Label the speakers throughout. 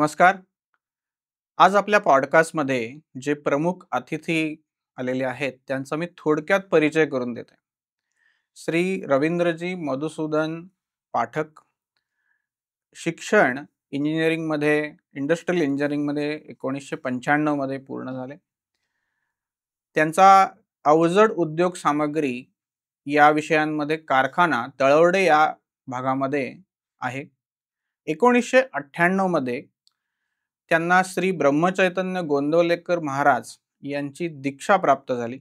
Speaker 1: नमस्कार. आज आपल्या पॉडकास्टमध्ये जे प्रमुख अतिथी आलेले आहेत त्यांचा मी थोडक्यात परिचय करून देते. श्री रवींद्रजी मधुसूदन पाठक. शिक्षण इंडस्ट्रियल इंजिनिअरिंगमध्ये 1995 मध्ये पूर्ण झाले. त्यांचा अवजड उद्योग सामग्री या विषयांमध्ये कारखाना तळवडे या भागामध्ये आहे. 1998 मध्ये त्यांना श्री ब्रह्मचैतन्य गोंदवलेकर महाराज यांची दीक्षा प्राप्त झाली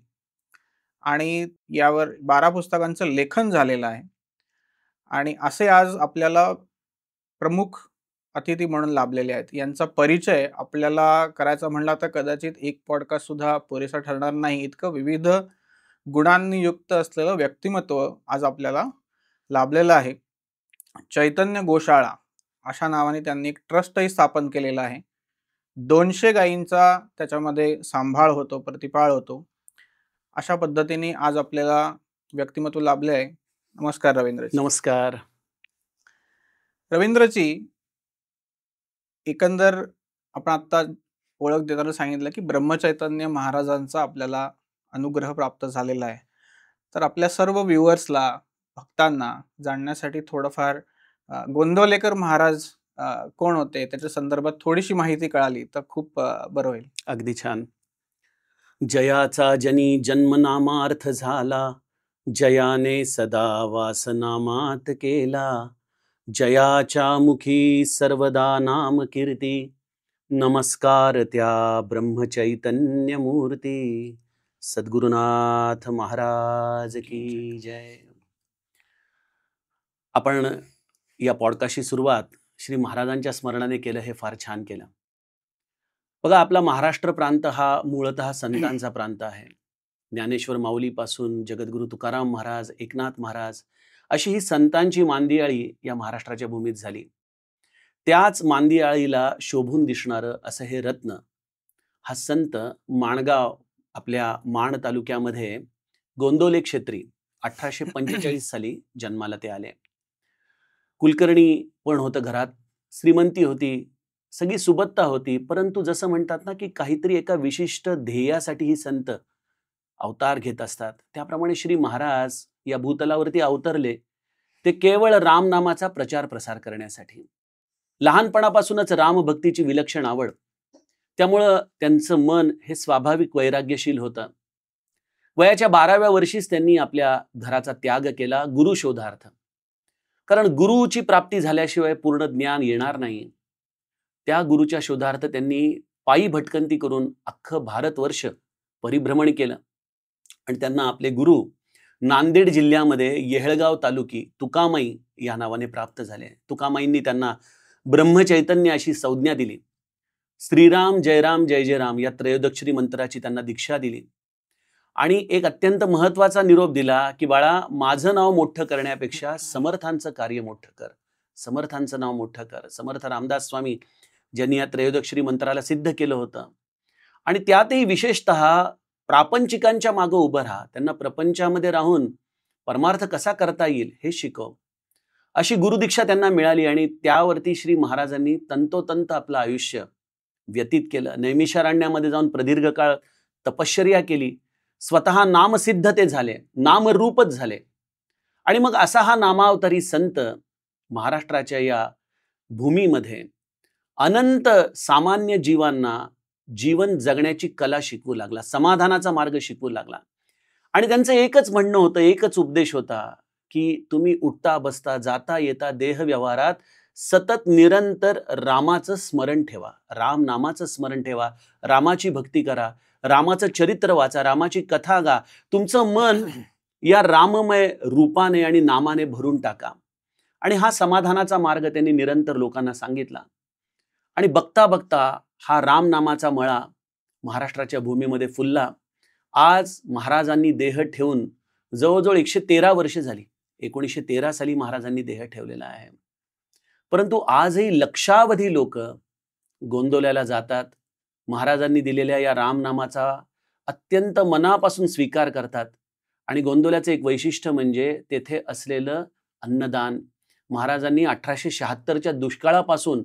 Speaker 1: आणि यावर 12 पुस्तकांचं लेखन झालेलं आहे. आणि असे आज आपल्याला प्रमुख अतिथी म्हणून लाभलेले आहेत. यांचा परिचय आपल्याला करायचा म्हणला तर कदाचित एक पॉडकास्ट सुद्धा पुरेसा ठरणार नाही, इतकं विविध गुणांनी युक्त असलेलं व्यक्तिमत्व आज आपल्याला लाभलेलं आहे. चैतन्य गोशाळा अशा नावाने त्यांनी एक ट्रस्टही स्थापन केलेला आहे. 200 गायींचा त्याच्यामध्ये सांभाळ होतो, प्रतिपाळ होतो. अशा पद्धतीने आज आपल्याला व्यक्तिमत्व लाभले आहे. नमस्कार रवींद्रजी.
Speaker 2: नमस्कार.
Speaker 1: रवींद्रजी, एकंदर आपण आता ओळख देताना सांगितलं की ब्रह्मचैतन्य महाराजांचा आपल्याला अनुग्रह प्राप्त झालेला आहे. तर आपल्या सर्व व्ह्युअर्सला, भक्तांना जाणण्यासाठी थोडंफार गोंदवलेकर महाराज कोण होते त्याच्या संदर्भात थोडीशी माहिती कळाली तर खूप बरं होईल.
Speaker 2: अगदी छान. जयाचा जनी जन्मनामार्थ झाला, जयाने सदा वासनामात केला. जयाच्या मुखी सर्वदा नाम कीर्ती, नमस्कार त्या ब्रह्मचैतन्य मूर्ती. सद्गुरुनाथ महाराज की जय. आपण या पॉडकास्टची सुरुवात श्री महाराजांच्या स्मरणाने केलं, हे फार छान केलं. बघा, आपला महाराष्ट्र प्रांत हा मूळतः संतांचा प्रांत आहे. ज्ञानेश्वर माऊलीपासून जगद्गुरु तुकाराम महाराज, एकनाथ महाराज अशी ही संतांची मांदियाळी या महाराष्ट्राच्या भूमीत झाली. त्याच मांदियाळीला शोभून दिसणारं असं हे रत्न, हा संत माणगाव आपल्या माण तालुक्यामध्ये गोंदवले क्षेत्री 1845 साली जन्माला ते आले. कुलकर्णी पण होतं घरात, श्रीमंती होती, सगळी सुबत्ता होती. परंतु जसं म्हणतात ना की काहीतरी एका विशिष्ट ध्येयासाठी ही संत अवतार घेत असतात, त्याप्रमाणे श्री महाराज या भूतलावरती अवतरले ते केवळ राम नामाचा प्रचार प्रसार करण्यासाठी. लहानपणापासूनच रामभक्तीची विलक्षण आवड, त्यामुळं त्यांचं मन हे स्वाभाविक वैराग्यशील होतं. वयाच्या 12व्या वर्षीच त्यांनी आपल्या घराचा त्याग केला गुरुशोधार्थ. कारण गुरुची प्राप्ती झाल्याशिवाय पूर्ण ज्ञान येणार नाही. त्या गुरुच्या शोधार्थ त्यांनी पायी भटकंती करून अख्खं भारतवर्ष परिभ्रमण केलं आणि त्यांना आपले गुरु नांदेड जिल्ह्यामध्ये येहळगाव तालुकी तुकामाई या नावाने प्राप्त झाले. तुकामाईंनी त्यांना ब्रह्मचैतन्य अशी संज्ञा दिली. श्रीराम जयराम जय जय राम या त्रयोदक्षरी मंत्राची त्यांना दीक्षा दिली आणि एक अत्यंत महत्वाचा निरोप दिला की बाळा, माझं नाव मोठं करण्यापेक्षा समर्थांचं कार्य मोठं कर, समर्थांचं नाव मोठं कर. समर्थ रामदास स्वामी ज्यांनी या त्रयोदक्षरी मंत्राला सिद्ध केलं होतं आणि त्यातही विशेषतः प्रापंचिकांच्या मागं उभं राहा, त्यांना प्रपंचामध्ये राहून परमार्थ कसा करता येईल हे शिकव, अशी गुरुदीक्षा त्यांना मिळाली. आणि त्यावरती श्री महाराजांनी तंतोतंत आपलं आयुष्य व्यतीत केलं. नैमिषारण्यामध्ये जाऊन प्रदीर्घ काळ तपश्चर्या केली. स्वतः नामसिद्ध ते झाले, नामरूपच झाले. आणि मग असा हा नामावतारी संत महाराष्ट्राच्या या भूमीमध्ये अनंत सामान्य जीवांना जीवन जगण्याची कला शिकवू लागला, समाधानाचा मार्ग शिकवू लागला. आणि त्यांचं एकच म्हणणं होतं, एकच उपदेश होता की तुम्ही उठता बसता जाता येता देह व्यवहारात सतत निरंतर रामाचं स्मरण ठेवा, राम नामाचं स्मरण ठेवा, रामाची भक्ती करा, रामाचं चरित्र वाचा, रामाची कथा गा, तुमचं मन या राममय रूपाने आणि नामाने भरून टाका. आणि हा समाधानाचा मार्ग त्यांनी निरंतर लोकांना सांगितला. आणि बघता बघता हा राम नामाचा मळा महाराष्ट्राच्या भूमीमध्ये फुलला. आज महाराजांनी देह ठेवून जवळजवळ 113 वर्ष झाली. 1913 साली महाराजांनी देह ठेवलेला आहे. परंतु आजही लक्षावधी लोक गोंदवल्याला जातात, महाराजांनी दिलेल्या या रामनामाचा अत्यंत मनापासून स्वीकार करतात. आणि गोंदवल्याचं एक वैशिष्ट्य म्हणजे तेथे असलेलं अन्नदान. महाराजांनी 1876च्या दुष्काळापासून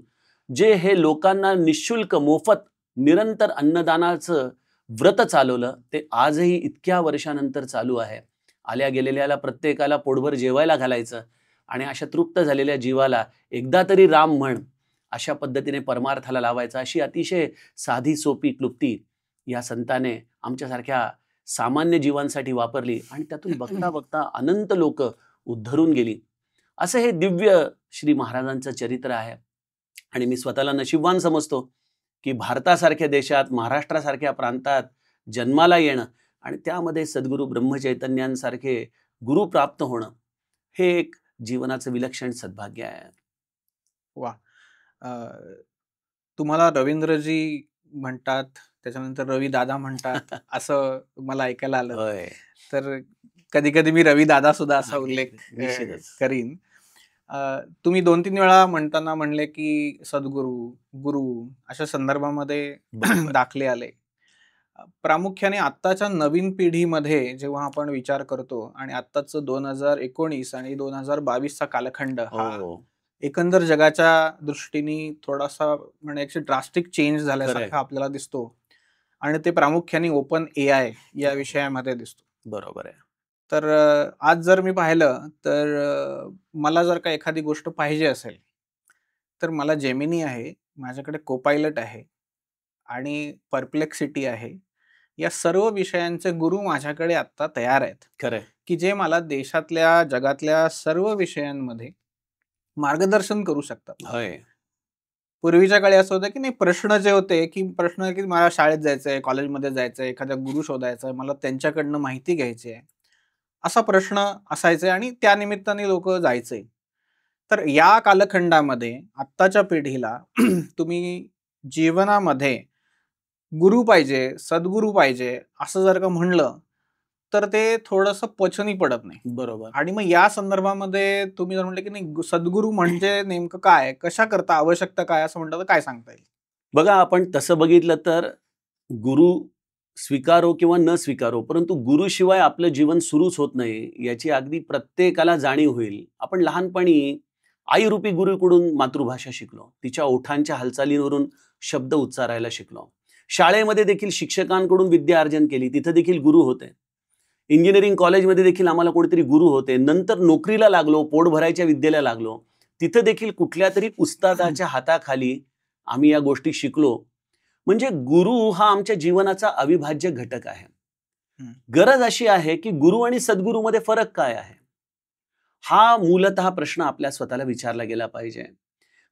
Speaker 2: जे हे लोकांना निशुल्क मोफत निरंतर अन्नदानाचं व्रत चालवलं, ते आजही इतक्या वर्षानंतर चालू आहे. आल्या गेलेल्याला प्रत्येकाला पोटभर जेवायला घालायचं आणि अशा तृप्त झालेल्या जीवाला एकदा तरी राम म्हण, अशा पद्धतीने परमार्थाला लावायचा, अशी अतिशय साधी सोपी क्लुप्ती या संताने आमच्यासारख्या सामान्य जीवांसाठी वापरली आणि त्यातून बघता बघता अनंत लोक उद्धरून गेली. असं हे दिव्य श्री महाराजांचं चरित्र आहे. आणि मी स्वतःला नशीबवान समजतो की भारतासारख्या देशात, महाराष्ट्रासारख्या प्रांतात जन्माला येणं आणि त्यामध्ये सद्गुरू ब्रह्मचैतन्यांसारखे गुरु प्राप्त होणं हे एक जीवनाचं विलक्षण सद्भाग्य आहे.
Speaker 1: वा. तुम्हाला रवींद्रजी म्हणतात, त्याच्यानंतर रवी दादा म्हणतात असं मला ऐकायला आलं.
Speaker 2: होय.
Speaker 1: तर कधी कधी मी रवी दादा सुद्धा असा उल्लेख
Speaker 2: निश्चितच.
Speaker 1: करीन. तुम्ही 2-3 वेळा म्हणताना म्हणले की सद्गुरू, गुरु अशा संदर्भामध्ये
Speaker 2: बरोबर.
Speaker 1: दाखले आले. प्रामुख्याने आत्ताच्या नवीन पिढीमध्ये जेव्हा आपण विचार करतो आणि आत्ताचं 2019 आणि 2022चा कालखंड हा
Speaker 2: हो,
Speaker 1: एकंदर जगाच्या दृष्टीने थोडासा म्हणायची ड्रास्टिक चेंज
Speaker 2: खरंय.
Speaker 1: झाल्यासारखा आपल्याला दिसतो आणि ते प्रामुख्याने ओपन AI या विषयामध्ये दिसतो.
Speaker 2: बरोबर आहे.
Speaker 1: तर आज जर मी पाहिलं तर मला जर का एखादी गोष्ट पाहिजे असेल तर मला जेमिनी आहे, माझ्याकडे कोपायलट आहे आणि परप्लेक्सिटी आहे. या सर्व विषयांचे गुरु माझ्याकडे आत्ता तयार आहेत
Speaker 2: खरंय.
Speaker 1: की जे मला देशातल्या, जगातल्या सर्व विषयांमध्ये मार्गदर्शन करू शकतात.
Speaker 2: होय.
Speaker 1: पूर्वीच्या काळी असं होतं की नाही, प्रश्न जे होते की प्रश्न की मला शाळेत जायचंय, कॉलेजमध्ये जायचंय, एखाद्या गुरु शोधायचा आहे, मला त्यांच्याकडनं माहिती घ्यायची आहे, असा प्रश्न असायचे आणि त्या निमित्ताने लोक जायचे. तर या कालखंडामध्ये आत्ताच्या पिढीला तुम्ही जीवनामध्ये गुरु पाहिजे, सद्गुरू पाहिजे असं जर का म्हणलं तर ते थोडंसं पचनी पडत नाही.
Speaker 2: बरोबर.
Speaker 1: आणि मग या संदर्भामध्ये तुम्ही जर म्हटलं की नाही सद्गुरू म्हणजे नेमकं काय, कशा करता, आवश्यकता काय, असं म्हटलं तर काय सांगता येईल?
Speaker 2: बघा, आपण तसं बघितलं तर गुरु स्वीकारो किंवा न स्वीकारो, परंतु गुरुशिवाय आपलं जीवन सुरूच होत नाही याची अगदी प्रत्येकाला जाणीव होईल. आपण लहानपणी आईरूपी गुरुकडून मातृभाषा शिकलो, तिच्या ओठांच्या हालचालींवरून शब्द उच्चारायला शिकलो. शाळेमध्ये देखील शिक्षकांकडून विद्या अर्जन केली, तिथं देखील गुरु होते. इंजिनिअरिंग कॉलेजमध्ये देखील आम्हाला कोणीतरी गुरु होते. नंतर नोकरीला लागलो, पोट भरायच्या विद्येला लागलो, तिथं देखील कुठल्या तरी उस्तादाच्या हाताखाली आम्ही या गोष्टी शिकलो. म्हणजे गुरु हा आमच्या जीवनाचा अविभाज्य घटक आहे. गरज अशी आहे की गुरु आणि सद्गुरूमध्ये फरक काय आहे, हा मूलतः प्रश्न आपल्या स्वतःला विचारला गेला पाहिजे.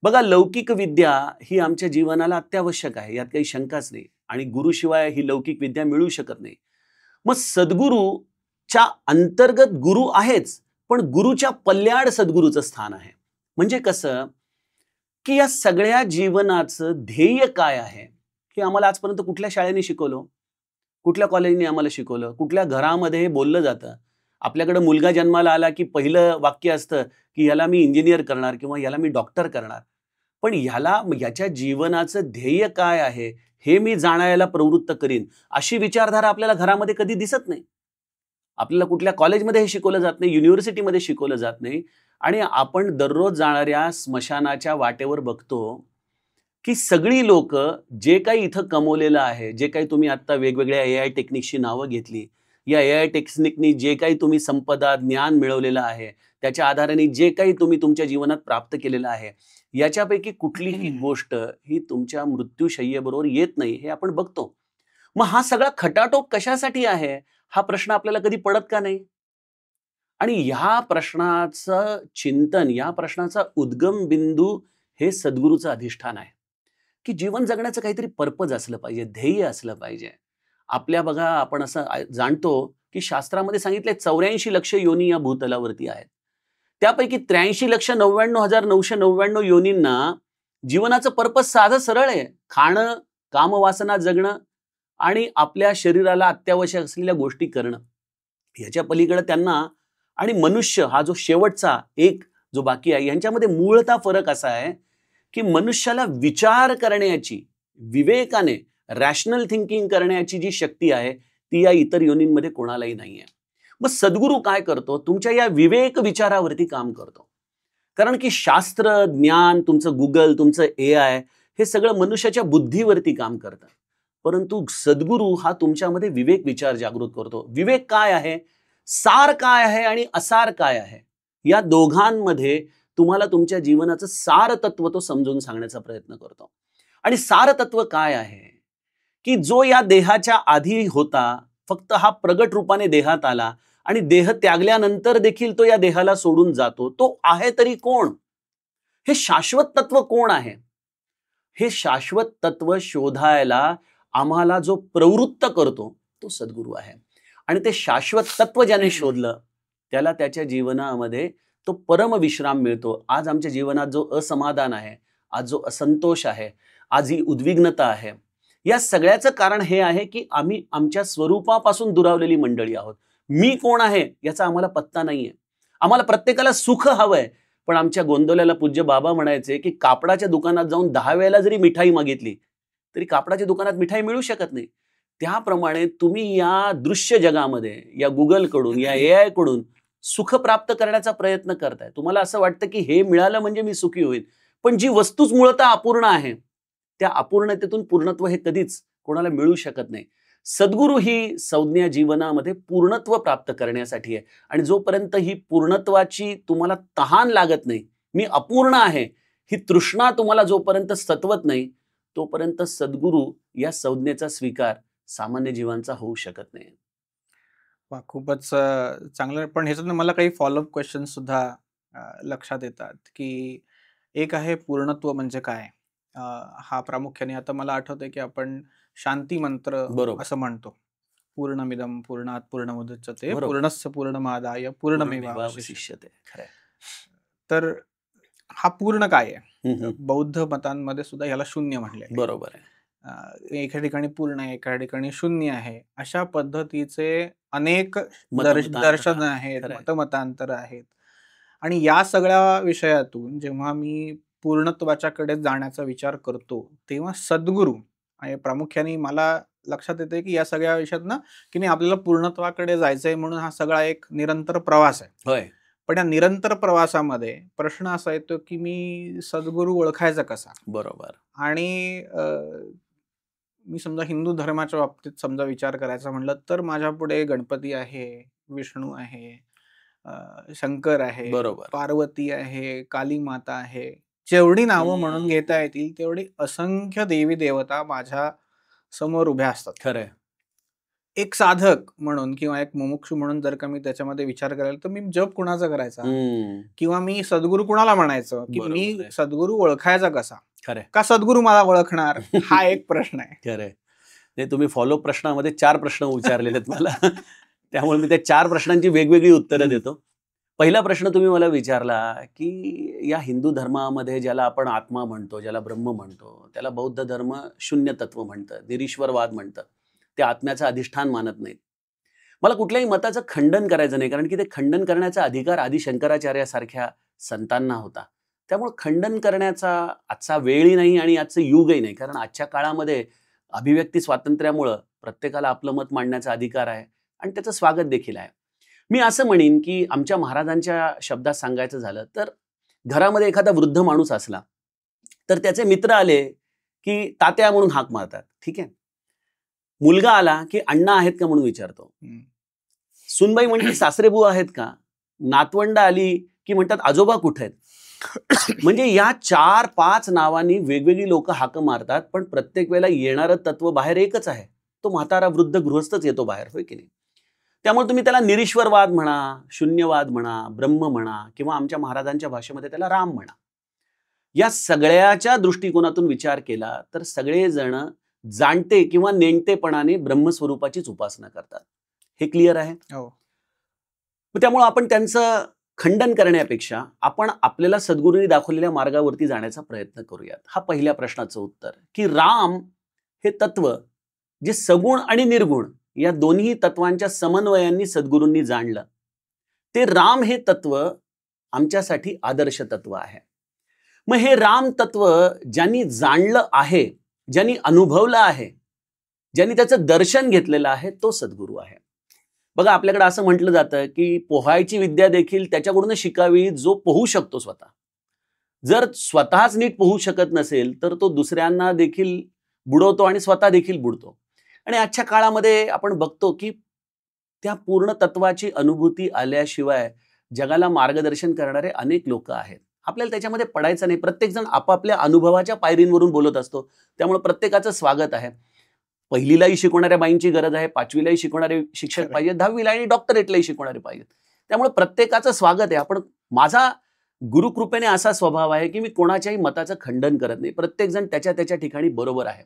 Speaker 2: बघा, लौकिक विद्या ही आमच्या जीवनाला अत्यावश्यक आहे, यात काही शंकाच नाही, आणि गुरुशिवाय ही लौकिक विद्या मिळू शकत नाही. मग सद्गुरूच्या अंतर्गत गुरु आहेच, पण गुरुच्या पल्ल्याड सद्गुरूचं स्थान आहे. म्हणजे कसं की या सगळ्या जीवनाचं ध्येय काय आहे हे आम्हाला आजपर्यंत कुठल्या शाळेने शिकवलं, कुठल्या कॉलेजने आम्हाला शिकवलं, कुठल्या घरामध्ये हे बोललं जातं? आपल्याकडे मुलगा जन्माला आला की पहिलं वाक्य असतं की याला मी इंजिनियर करणार किंवा याला मी डॉक्टर करणार. पण याच्या जीवनाचं ध्येय काय आहे हे मी जाणायला प्रवृत्त करीन, अशी विचारधारा आपल्याला घरामध्ये कधी दिसत नाही. आपल्याला कुठल्या कॉलेजमध्ये हे शिकवलं जात नाही, युनिव्हर्सिटीमध्ये शिकवलं जात नाही. आणि आपण दररोज जाणाऱ्या स्मशानाच्या वाटेवर बघतो की सगळी लोक जे काही इथं कमवलेलं आहे, जे काही तुम्ही आता वेगवेगळ्या AI टेक्निकची नावं घेतली, या AI टेक्निकनी जे काही तुम्ही संपदा, ज्ञान मिळवलेलं आहे, त्याच्या आधाराने जे काही तुम्ही तुमच्या जीवनात प्राप्त केलेलं आहे, याच्यापैकी कुठलीही गोष्ट ही तुमच्या मृत्यूशय्येबरोबर येत नाही, हे आपण बघतो. मग हा सगळा खटाटोप कशासाठी आहे, हा प्रश्न आपल्याला कधी पडत का नाही? आणि ह्या प्रश्नाचं चिंतन, या प्रश्नाचा उद्गम बिंदू हे सद्गुरूचं अधिष्ठान आहे की जीवन जगण्याचं काहीतरी पर्पज असलं पाहिजे, ध्येय असलं पाहिजे. आपल्या बघा, आपण असं जाणतो की शास्त्रामध्ये सांगितले 84 लक्ष योनी या भूतलावरती आहेत. त्यापैकी 83,99,999 योनींना जीवनाचं पर्पज साधं सरळ आहे, खाणं, कामवासना जगणं आणि आपल्या शरीराला अत्यावश्यक असलेल्या गोष्टी करणं. याच्या पलीकडे त्यांना आणि मनुष्य हा जो शेवटचा एक जो बाकी आहे, यांच्यामध्ये मूळतः फरक असा आहे की मनुष्याला विचार करण्याची, विवेकाने रॅशनल थिंकिंग करण्याची जी शक्ती आहे ती या इतर योनींमध्ये कोणालाही नाहीये. मग सद्गुरू काय करतो, तुमच्या या विवेक विचारावरती काम करतो. कारण की शास्त्र, ज्ञान, तुमचं गुगल, तुमचं AI हे सगळं मनुष्याच्या बुद्धीवरती काम करतं. परंतु सद्गुरू हा तुमच्यामध्ये विवेक विचार जागृत करतो. विवेक काय आहे, सार काय आहे आणि असार काय आहे, या दोघांमध्ये तुम्हाला तुमच्या जीवनाचं सार तत्व तो समजून सांगण्याचा प्रयत्न करतो. आणि सार तत्व काय आहे, की जो या देहाच्या आधी होता, फक्त हा प्रगट रूपाने देहात आला आणि देह त्यागल्यानंतर देखील तो या देहाला सोडून जातो. तो आहे तरी कोण? हे शाश्वत तत्व कोण आहे? हे शाश्वत तत्व शोधायला आम्हाला जो प्रवृत्त करतो तो सद्गुरू आहे. आणि ते शाश्वत तत्व ज्याने शोधलं त्याला त्याच्या जीवनामध्ये तो परमविश्राम मिळतो. आज आमच्या जीवनात जो असमाधान आहे, आज जो असंतोष आहे, आज ही उद्विग्नता आहे, या सगळ्याचं कारण हे आहे की आम्ही आमच्या स्वरूपापासून दुरावलेली मंडळी आहोत. मी कोण आहे याचा आम्हाला पत्ता नाहीये. आम्हाला प्रत्येकाला सुख हवंय, पण आमच्या गोंदवल्याला पूज्य बाबा म्हणायचे की कापडाच्या दुकानात जाऊन 10 वेळेला जरी मिठाई मागितली तरी कापडाच्या दुकानात मिठाई मिळू शकत नाही. त्याप्रमाणे तुम्ही या दृश्य जगामध्ये या गुगल कडून, या AI कडून सुख प्राप्त करण्याचा प्रयत्न करताय. तुम्हाला असं वाटतं की हे मिळालं म्हणजे मी सुखी होईल, पण जी वस्तूच मूळतः अपूर्ण आहे, त्या अपूर्णतेतून पूर्णत्व हे कधीच कोणाला मिळू शकत नाही. सद्गुरू ही संज्ञा जीवनामध्ये पूर्णत्व प्राप्त करण्यासाठी आहे. आणि जोपर्यंत ही पूर्णत्वाची तुम्हाला तहान लागत नाही, मी अपूर्ण आहे, ही तृष्णा तुम्हाला जोपर्यंत सतवत नाही, तोपर्यंत सद्गुरू या संज्ञेचा स्वीकार सामान्य जीवांचा होऊ शकत नाही.
Speaker 1: वा, खूपच चांगलं. पण ह्याच्यातनं मला काही फॉलोअप क्वेश्चन सुद्धा लक्षात येतात, की एक आहे पूर्णत्व म्हणजे काय. हा प्रामुख्याने आता मला आठवतंय की आपण शांती मंत्र
Speaker 2: बरोबर.
Speaker 1: असं म्हणतो. पूर्णमिदं पूर्णात पूर्णमुदच्यते
Speaker 2: बरोबर.
Speaker 1: पूर्णस्य पूर्णमादाय पूर्णमेवावशिष्यते.
Speaker 2: शिष्यते खरंय.
Speaker 1: तर हा पूर्ण काय आहे?
Speaker 2: हम्म.
Speaker 1: बौद्ध मतांमध्ये सुद्धा याला शून्य म्हणले.
Speaker 2: बरोबर आहे.
Speaker 1: एका ठिकाणी पूर्ण आहे, एका ठिकाणी शून्य आहे. अशा पद्धतीचे अनेक
Speaker 2: मतमतांतर
Speaker 1: दर्शन
Speaker 2: आहे.
Speaker 1: आहेत,
Speaker 2: खरंय.
Speaker 1: मतमतांतर आहेत. आणि या सगळ्या विषयातून जेव्हा मी पूर्णत्वाच्याकडे जाण्याचा विचार करतो, तेव्हा सद्गुरू आणि प्रामुख्याने मला लक्षात येते की या सगळ्या विषयातनं की नाही, आपल्याला पूर्णत्वाकडे जायचंय म्हणून हा सगळा एक निरंतर प्रवास आहे.
Speaker 2: होय.
Speaker 1: पण या निरंतर प्रवासामध्ये प्रश्न असा येतो की मी सद्गुरू ओळखायचा कसा.
Speaker 2: बरोबर.
Speaker 1: आणि मी समजा हिंदू धर्माच्या बाबतीत समजा विचार करायचा म्हटलं तर माझ्या पुढे गणपती आहे, विष्णू आहे, शंकर आहे,
Speaker 2: बरोबर.
Speaker 1: पार्वती आहे, काली माता आहे. जेवढी नावं म्हणून घेता येतील तेवढी असंख्य देवी देवता माझ्या समोर उभ्या असतात.
Speaker 2: खरंय.
Speaker 1: एक साधक म्हणून किंवा एक मुमुक्षू म्हणून जर का मी त्याच्यामध्ये विचार करायला, तर मी जप कुणाचा करायचा, किंवा मी सद्गुरू कुणाला म्हणायचं, की
Speaker 2: बरोबर
Speaker 1: मी
Speaker 2: आहे.
Speaker 1: सद्गुरू ओळखायचा कसा,
Speaker 2: खरंय.
Speaker 1: का सद्गुरू मला ओळखणार, हा एक प्रश्न आहे.
Speaker 2: खरंय. नाही, तुम्ही फॉलो प्रश्नामध्ये 4 प्रश्न विचारलेले आहेत मला. त्यामुळे मी त्या 4 प्रश्नांची वेगवेगळी उत्तरं देतो. पहिला प्रश्न तुम्ही मला विचारला की या हिंदू धर्मामध्ये ज्याला आपण आत्मा म्हणतो, ज्याला ब्रह्म म्हणतो, त्याला बौद्ध धर्म शून्य तत्व म्हणतं, निरीश्वरवाद म्हणतं. ते आत्म्याचं अधिष्ठान मानत नाहीत. मला कुठल्याही मताचं खंडन करायचं नाही, कारण की ते खंडन करण्याचा अधिकार आदी शंकराचार्यासारख्या संतांना होता. त्यामुळे खंडन करण्याचा आजचा वेळही नाही आणि आजचं युगही नाही, कारण आजच्या काळामध्ये अभिव्यक्ती स्वातंत्र्यामुळं प्रत्येकाला आपलं मत मांडण्याचा अधिकार आहे आणि त्याचं स्वागत देखील आहे. मी असं म्हणेन की आमच्या महाराजांच्या शब्दात सांगायचं झालं तर घरामध्ये एखादा वृद्ध माणूस असला तर त्याचे मित्र आले की तात्या म्हणून हाक मारतात. ठीक आहे. मुलगा आला की अण्णा आहेत का म्हणून विचारतो. सुनबाई म्हणते सासरे बुवा आहेत का. नातवंड आली की म्हणतात आजोबा कुठे आहेत. म्हणजे या 4-5 नावांनी वेगवेगळी लोक हाक मारतात, पण प्रत्येक वेळेला येणारं तत्व बाहेर एकच आहे. तो म्हातारा वृद्ध गृहस्थच येतो बाहेर, होय की नाही. त्यामुळे तुम्ही त्याला निरीश्वरवाद म्हणा, शून्यवाद म्हणा, ब्रह्म म्हणा, किंवा आमच्या महाराजांच्या भाषेमध्ये त्याला राम म्हणा. या सगळ्याच्या दृष्टिकोनातून विचार केला तर सगळेजण जाणते किंवा नेणतेपणाने ब्रह्मस्वरूपाचीच उपासना करतात. हे क्लिअर आहे. त्यामुळे आपण त्यांचं खंडन करण्यापेक्षा आपण आपल्याला सद्गुरूंनी दाखवलेल्या मार्गावरती जाण्याचा प्रयत्न करूयात. हा पहिल्या प्रश्नाचं उत्तर, की राम हे तत्व जे सगुण आणि निर्गुण या दोन्ही तत्वांच्या समन्वयांनी सद्गुरूंनी जाणलं, ते राम हे तत्व आमच्यासाठी आदर्श तत्व आहे. मग हे राम तत्व ज्यांनी जाणलं आहे, ज्यांनी अनुभवलं आहे, ज्यांनी त्याचं दर्शन घेतलेलं आहे, तो सद्गुरू आहे. बघा, आपल्याकडे असं म्हटलं जातं की पोहायची विद्या देखील त्याच्याकडून शिकावी जो पोहू शकतो स्वतः. जर स्वतःच नीट पोहू शकत नसेल तर तो दुसऱ्यांना देखील बुडवतो आणि स्वतः देखील बुडतो. आणि आजच्या काळामध्ये आपण बघतो की त्या पूर्ण तत्वाची अनुभूती आल्याशिवाय जगाला मार्गदर्शन करणारे अनेक लोक आहेत. आपल्याला त्याच्यामध्ये पडायचं नाही. प्रत्येकजण आपापल्या अनुभवाच्या पायरींवरून बोलत असतो. त्यामुळे प्रत्येकाचं स्वागत आहे. पहिलीलाही शिकवणाऱ्या बाईंची गरज आहे, 5वीलाही शिकवणारे शिक्षक
Speaker 1: खरंय.
Speaker 2: पाहिजेत, 10वीला आणि डॉक्टरेटलाही शिकवणारे पाहिजेत. त्यामुळे प्रत्येकाचं स्वागत आहे. माझा गुरुकृपेने असा स्वभाव आहे की मी कोणाच्याही मताचं खंडन करत नाही. प्रत्येकजण त्याच्या त्याच्या ठिकाणी बरोबर आहे.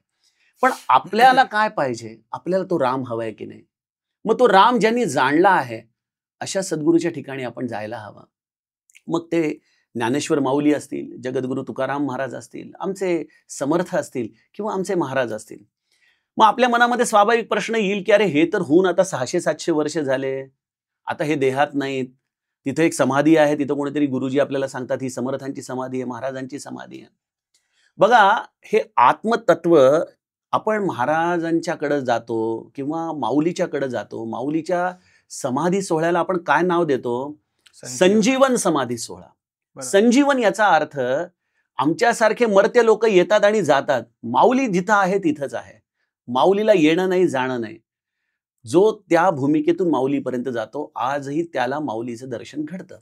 Speaker 2: पण आपल्याला काय पाहिजे? आपल्याला तो राम हवाय की नाही? मग तो राम ज्यांनी जाणला आहे अशा सद्गुरूच्या ठिकाणी आपण जायला हवं. मग ते ज्ञानेश्वर माऊली असतील, जगद्गुरु तुकाराम महाराज असतील, आमचे समर्थ असतील किंवा आमचे महाराज असतील. मग आपल्या मनामध्ये स्वाभाविक प्रश्न येईल की अरे हे तर होऊन आता 600-700 वर्ष झाले, आता हे देहात नाहीत. तिथे एक समाधी आहे, तिथं कोणीतरी गुरुजी आपल्याला सांगतात ही समर्थांची समाधी आहे, महाराजांची समाधी आहे. बघा, हे आत्मतत्व आपण महाराजांच्याकडे जातो किंवा माऊलीच्याकडे जातो. माऊलीच्या समाधी सोहळ्याला आपण काय नाव देतो? संजीवन समाधी सोहळा.
Speaker 1: बरोबर.
Speaker 2: संजीवन याचा अर्थ आमच्यासारखे मर्त्य लोक येतात आणि जातात. माऊली जिथं आहे तिथंच आहे. माऊलीला येणं नाही, जाणं नाही. जो त्या भूमिकेतून माऊलीपर्यंत जातो आजही त्याला माऊलीचं दर्शन घडतं.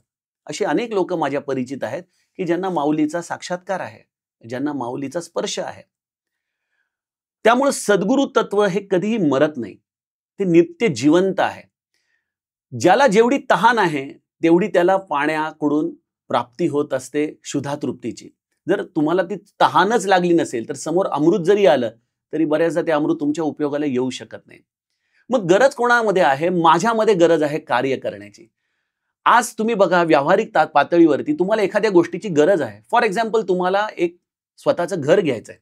Speaker 2: असे अनेक लोक माझ्या परिचित आहेत की ज्यांना माऊलीचा साक्षात्कार आहे, ज्यांना माऊलीचा स्पर्श आहे. त्यामुळे सद्गुरु तत्व हे कधीही मरत नाही. ते नित्य जिवंत आहे. ज्याला जेवढी तहान आहे तेवढी त्याला पाण्याकडून प्राप्ती होत असते क्षुधा तृप्तीची. जर तुम्हाला ती तहानच लागली नसेल तर समोर अमृत जरी आलं तरी बऱ्याचदा ते अमृत तुमच्या उपयोगाला येऊ शकत नाही. मग गरज कोणामध्ये आहे? माझ्यामध्ये गरज आहे कार्य करण्याची. आज तुम्ही बघा, व्यावहारिक पातळीवरती तुम्हाला एखाद्या गोष्टीची गरज आहे. फॉर एक्झाम्पल, तुम्हाला एक स्वतःचं घर घ्यायचंय.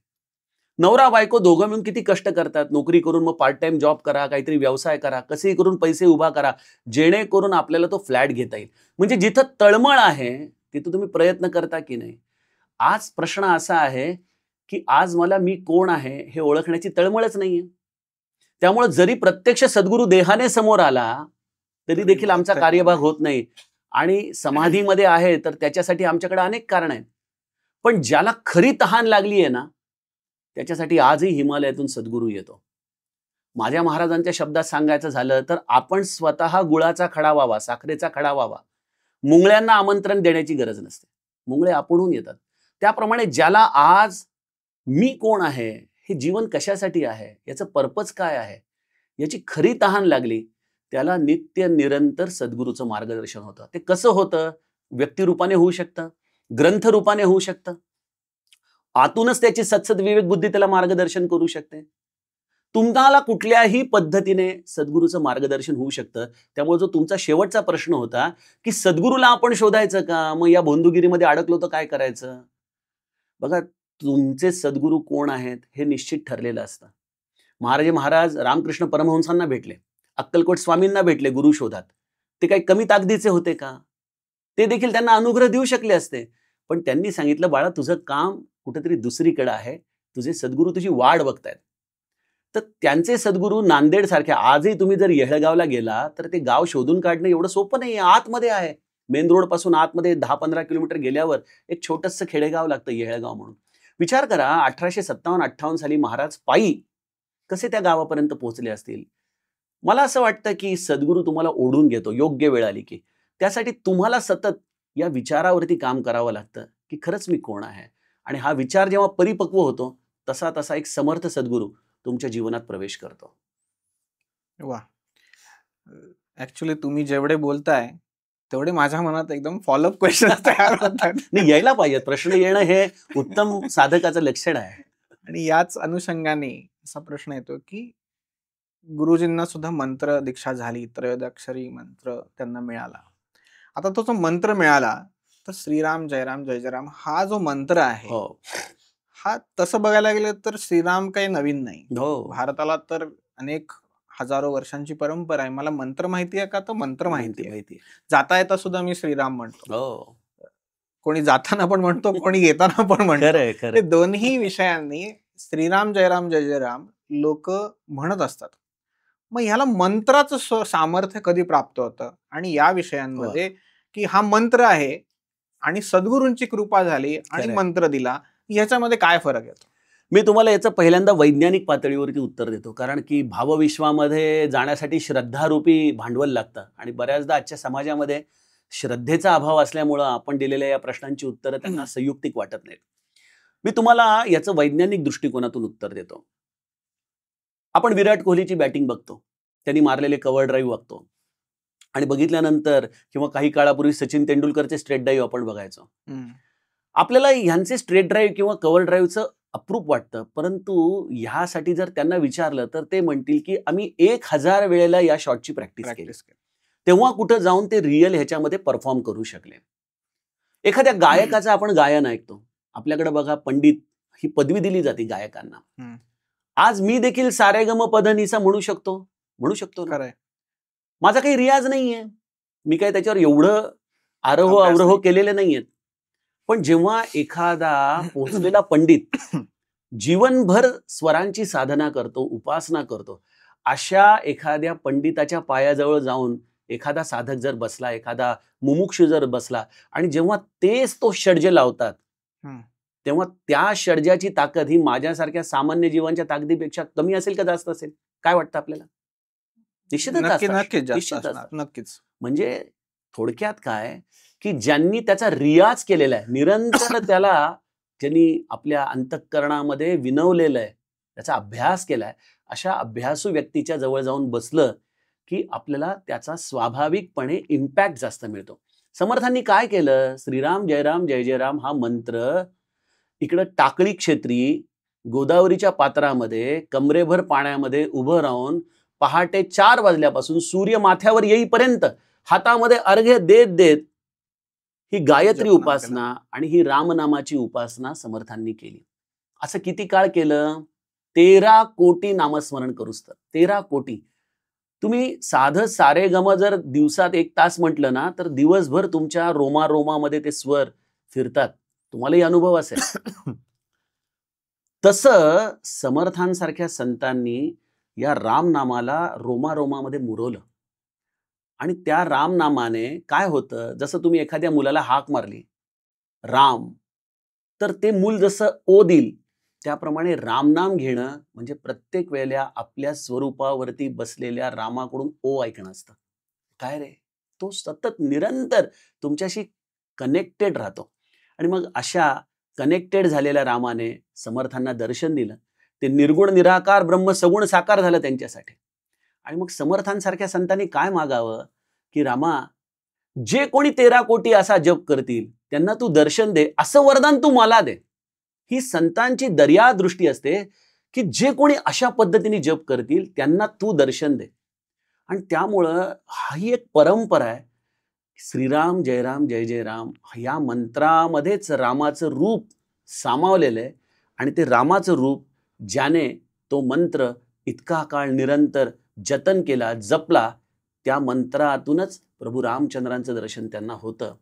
Speaker 2: नवरा बायको दोघं मिळून किती कष्ट करतात. नोकरी करून मग पार्ट टाइम जॉब करा, काहीतरी व्यवसाय करा, कसेही करून पैसे उभा करा, जेणेकरून आपल्याला तो फ्लॅट घेता येईल. म्हणजे जिथं तळमळ आहे तिथं तुम्ही प्रयत्न करता की नाही? आज प्रश्न असा आहे की आज मला मी कोण आहे हे ओळखण्याची तळमळच नाहीये. त्यामुळे जरी प्रत्यक्ष सद्गुरु देहाने समोर आला तरी देखील आमचा कार्यभाग होत नाही. आणि समाधीमध्ये आहे तर त्याच्यासाठी आमच्याकडे अनेक कारण आहेत. पण ज्याला खरी तहान लागली आहे ना, त्याच्यासाठी आजही हिमालयातून सद्गुरू येतो. माझ्या महाराजांच्या शब्दात सांगायचं झालं तर आपण स्वतः गुळाचा खडा व्हावा, साखरेचा खडा व्हावा. मुंगळ्यांना आमंत्रण देण्याची गरज नसते. मुंगळे आपणहून येतात. त्याप्रमाणे ज्याला आज मी कोण आहे, हे जीवन कशासाठी आहे, याचं पर्पज काय आहे, याची खरी तहान लागली, त्याला नित्य निरंतर सद्गुरूचं मार्गदर्शन होतं. ते कसं होतं? व्यक्तिरूपाने होऊ शकतं, ग्रंथरूपाने होऊ शकतं. आतूनच त्याची सत्सद विवेक बुद्धी त्याला मार्गदर्शन करू शकते. तुम्हाला कुठल्याही पद्धतीने सद्गुरूचं मार्गदर्शन होऊ शकतं. त्यामुळे जो तुमचा शेवटचा प्रश्न होता की सद्गुरूला आपण शोधायचं का, मग या भोंदूगिरीमध्ये अडकलो तर काय करायचं? बघा, तुमचे सद्गुरू कोण आहेत हे निश्चित ठरलेलं असतं. महाराज रामकृष्ण परमहंसांना भेटले, अक्कलकोट स्वामींना भेटले गुरु शोधात. ते काही कमी ताकदीचे होते का? ते देखील त्यांना अनुग्रह देऊ शकले असते. पण त्यांनी सांगितलं, बाळा तुझं काम कुठेतरी दुसरीकडे आहे, तुझे सद्गुरू तुझी वाट बघतायत. तर त्यांचे सद्गुरू नांदेड सारख्या, आजही तुम्ही जर येहळगावला गेला तर ते गाव शोधून काढणं एवढं सोपं नाही. आतमध्ये आहे, मेन रोड पासून आतमध्ये 10-15 किलोमीटर गेल्यावर एक छोटंसं खेडेगाव लागतं येहळगाव म्हणून. विचार करा, 1857-58 साली महाराज पायी कसे त्या गावापर्यंत पोहोचले असतील. मला असं वाटतं की सद्गुरू तुम्हाला ओढून घेतो योग्य वेळ आली की. त्यासाठी तुम्हाला सतत या विचारावरती काम करावं लागतं की खरंच मी कोण आहे. आणि हा विचार जेव्हा परिपक्व होतो तसा तसा एक समर्थ सद्गुरू तुमच्या जीवनात प्रवेश करतो.
Speaker 1: वा, ऍक्च्युली तुम्ही जेवढे बोलताय तेवढे माझ्या मनात एकदम फॉलोअप क्वेश्चन तयार होतात.
Speaker 2: नाही, यायला पाहिजे. प्रश्न येणं हे उत्तम साधकाचं लक्षण आहे.
Speaker 1: आणि याच अनुषंगाने असा प्रश्न येतो की गुरुजींना सुद्धा मंत्र दीक्षा झाली, त्रयोदक्षरी मंत्र त्यांना मिळाला. आता तो जो मंत्र मिळाला तर श्रीराम जयराम जय जयराम हा जो मंत्र आहे,
Speaker 2: हो
Speaker 1: हा तसं बघायला गेलं तर श्रीराम काही नवीन नाही.
Speaker 2: हो
Speaker 1: भारताला तर अनेक हजारो वर्षांची परंपरा आहे. मला मंत्र माहिती आहे का? तर मंत्र माहिती आहे. जाता येता सुद्धा मी श्रीराम म्हणतो.
Speaker 2: हो,
Speaker 1: कोणी जाताना पण म्हणतो, कोणी येताना पण म्हणतो.
Speaker 2: खरंय
Speaker 1: ते
Speaker 2: खरं.
Speaker 1: दोन्ही विषयांनी श्रीराम जयराम जय जयराम लोक म्हणत असतात. मग ह्याला मंत्राचं सामर्थ्य कधी प्राप्त होतं? आणि या विषयांमध्ये की हा मंत्र आहे आणि सद्गुरूंची कृपा झाली आणि
Speaker 2: खरंय.
Speaker 1: मंत्र दिला, याच्यामध्ये काय फरक येतो?
Speaker 2: मी तुम्हाला याचं पहिल्यांदा वैज्ञानिक पातळीवरती उत्तर देतो. कारण की भावविश्वामध्ये जाण्यासाठी श्रद्धारूपी भांडवल लागतं आणि बऱ्याचदा आजच्या समाजामध्ये श्रद्धेचा अभाव असल्यामुळं आपण दिलेल्या या प्रश्नांची उत्तरं त्यांना संयुक्तिक वाटत नाहीत. मी तुम्हाला याचं वैज्ञानिक दृष्टिकोनातून उत्तर देतो. आपण विराट कोहलीची बॅटिंग बघतो, त्यांनी मारलेले कव्हर ड्राईव्ह बघतो आणि बघितल्यानंतर किंवा काही काळापूर्वी सचिन तेंडुलकरचे स्ट्रेट ड्राईव्ह आपण बघायचो. आपल्याला ह्यांचे स्ट्रेट ड्राईव्ह किंवा कव्हर ड्राईव्हचं अप्रूप वाटतं, परंतु ह्यासाठी जर त्यांना विचारलं तर ते म्हणतील की आम्ही 1000 वेळेला या शॉटची प्रॅक्टिस केली, तेव्हा कुठं जाऊन ते रिअल ह्याच्यामध्ये परफॉर्म करू शकले. एखाद्या गायकाचं आपण गायन ऐकतो, आपल्याकडे बघा पंडित ही पदवी दिली जाते गायकांना. आज मी देखील सारेगम पधनिसा म्हणू शकतो ना. माझा काही रियाज नाहीये, मी काही त्याच्यावर एवढं आरोह अवरोह केलेले नाहीयेत. पण जेव्हा एखादा पोचलेला पंडित जीवनभर स्वरांची साधना करतो, उपासना करतो, अशा एखाद्या पंडिताच्या पायाजवळ जाऊन एखादा साधक जर बसला, एखादा मुमुक्षु जर बसला आणि जेव्हा तेच तो षड्ज लावतात, तेव्हा त्या षड्जाची ताकद ही माझ्यासारख्या सामान्य जीवांच्या ताकदीपेक्षा कमी असेल का जास्त असेल? काय वाटतं आपल्याला?
Speaker 1: नक्कीच.
Speaker 2: म्हणजे थोडक्यात काय की ज्यांनी त्याचा रियाज केलेला आहे, निरंतर त्याला ज्यांनी आपल्या अंतःकरणामध्ये विनवलेलं आहे, त्याचा अभ्यास केलाय, अशा अभ्यासू व्यक्तीच्या जवळ जाऊन बसलं की आपल्याला त्याचा स्वाभाविकपणे इम्पॅक्ट जास्त मिळतो. समर्थांनी काय केलं? श्रीराम जय राम जय जय राम हा मंत्र इकडं टाकळी क्षेत्री गोदावरीच्या पात्रामध्ये कमरेभर पाण्यामध्ये उभं राहून पहाटे 4 वाजल्यापासून सूर्य माथ्यावर येईपर्यंत हातामध्ये अर्घ्य देत देत ही गायत्री उपासना आणि ही रामनामाची उपासना समर्थांनी केली. असं किती काळ केलं? 13 कोटी नामस्मरण करूच तर. 13 कोटी. तुम्ही साधं सारेगम जर दिवसात 1 तास म्हटलं ना, तर दिवसभर तुमच्या रोमारोमामध्ये ते स्वर फिरतात. तुम्हालाही अनुभव असेल. तसं समर्थांसारख्या संतांनी या रामनामाला रोमारोमामध्ये मुरवलं आणि त्या रामनामाने काय होतं, जसं तुम्ही एखाद्या मुलाला हाक मारली राम, तर ते मूल जसं ओ देईल त्याप्रमाणे रामनाम घेणं म्हणजे प्रत्येक वेळेला आपल्या स्वरूपावरती बसलेल्या रामाकडून ओ ऐकणं असतं. काय रे, तो सतत निरंतर तुमच्याशी कनेक्टेड राहतो. आणि मग अशा कनेक्टेड झालेल्या रामाने समर्थांना दर्शन दिलं. ते निर्गुण निराकार ब्रह्म सगुण साकार झालं त्यांच्यासाठी. आणि मग समर्थांसारख्या संतांनी काय मागावं की रामा, जे कोणी 13 कोटी असा जप करतील त्यांना तू दर्शन दे, असं वरदान तू मला दे. ही संतांची दर्या दृष्टी असते की जे कोणी अशा पद्धतीने जप करतील त्यांना तू दर्शन दे. आणि त्यामुळं ही एक परंपरा आहे. श्रीराम जय राम जय जय राम या मंत्रामध्येच रामाचं रूप सामावलेलं आहे. आणि ते रामाचं रूप ज्याने तो मंत्र इतका काळ निरंतर जतन केला, जपला, त्या मंत्रातूनच प्रभू रामचंद्रांचं दर्शन त्यांना होतं.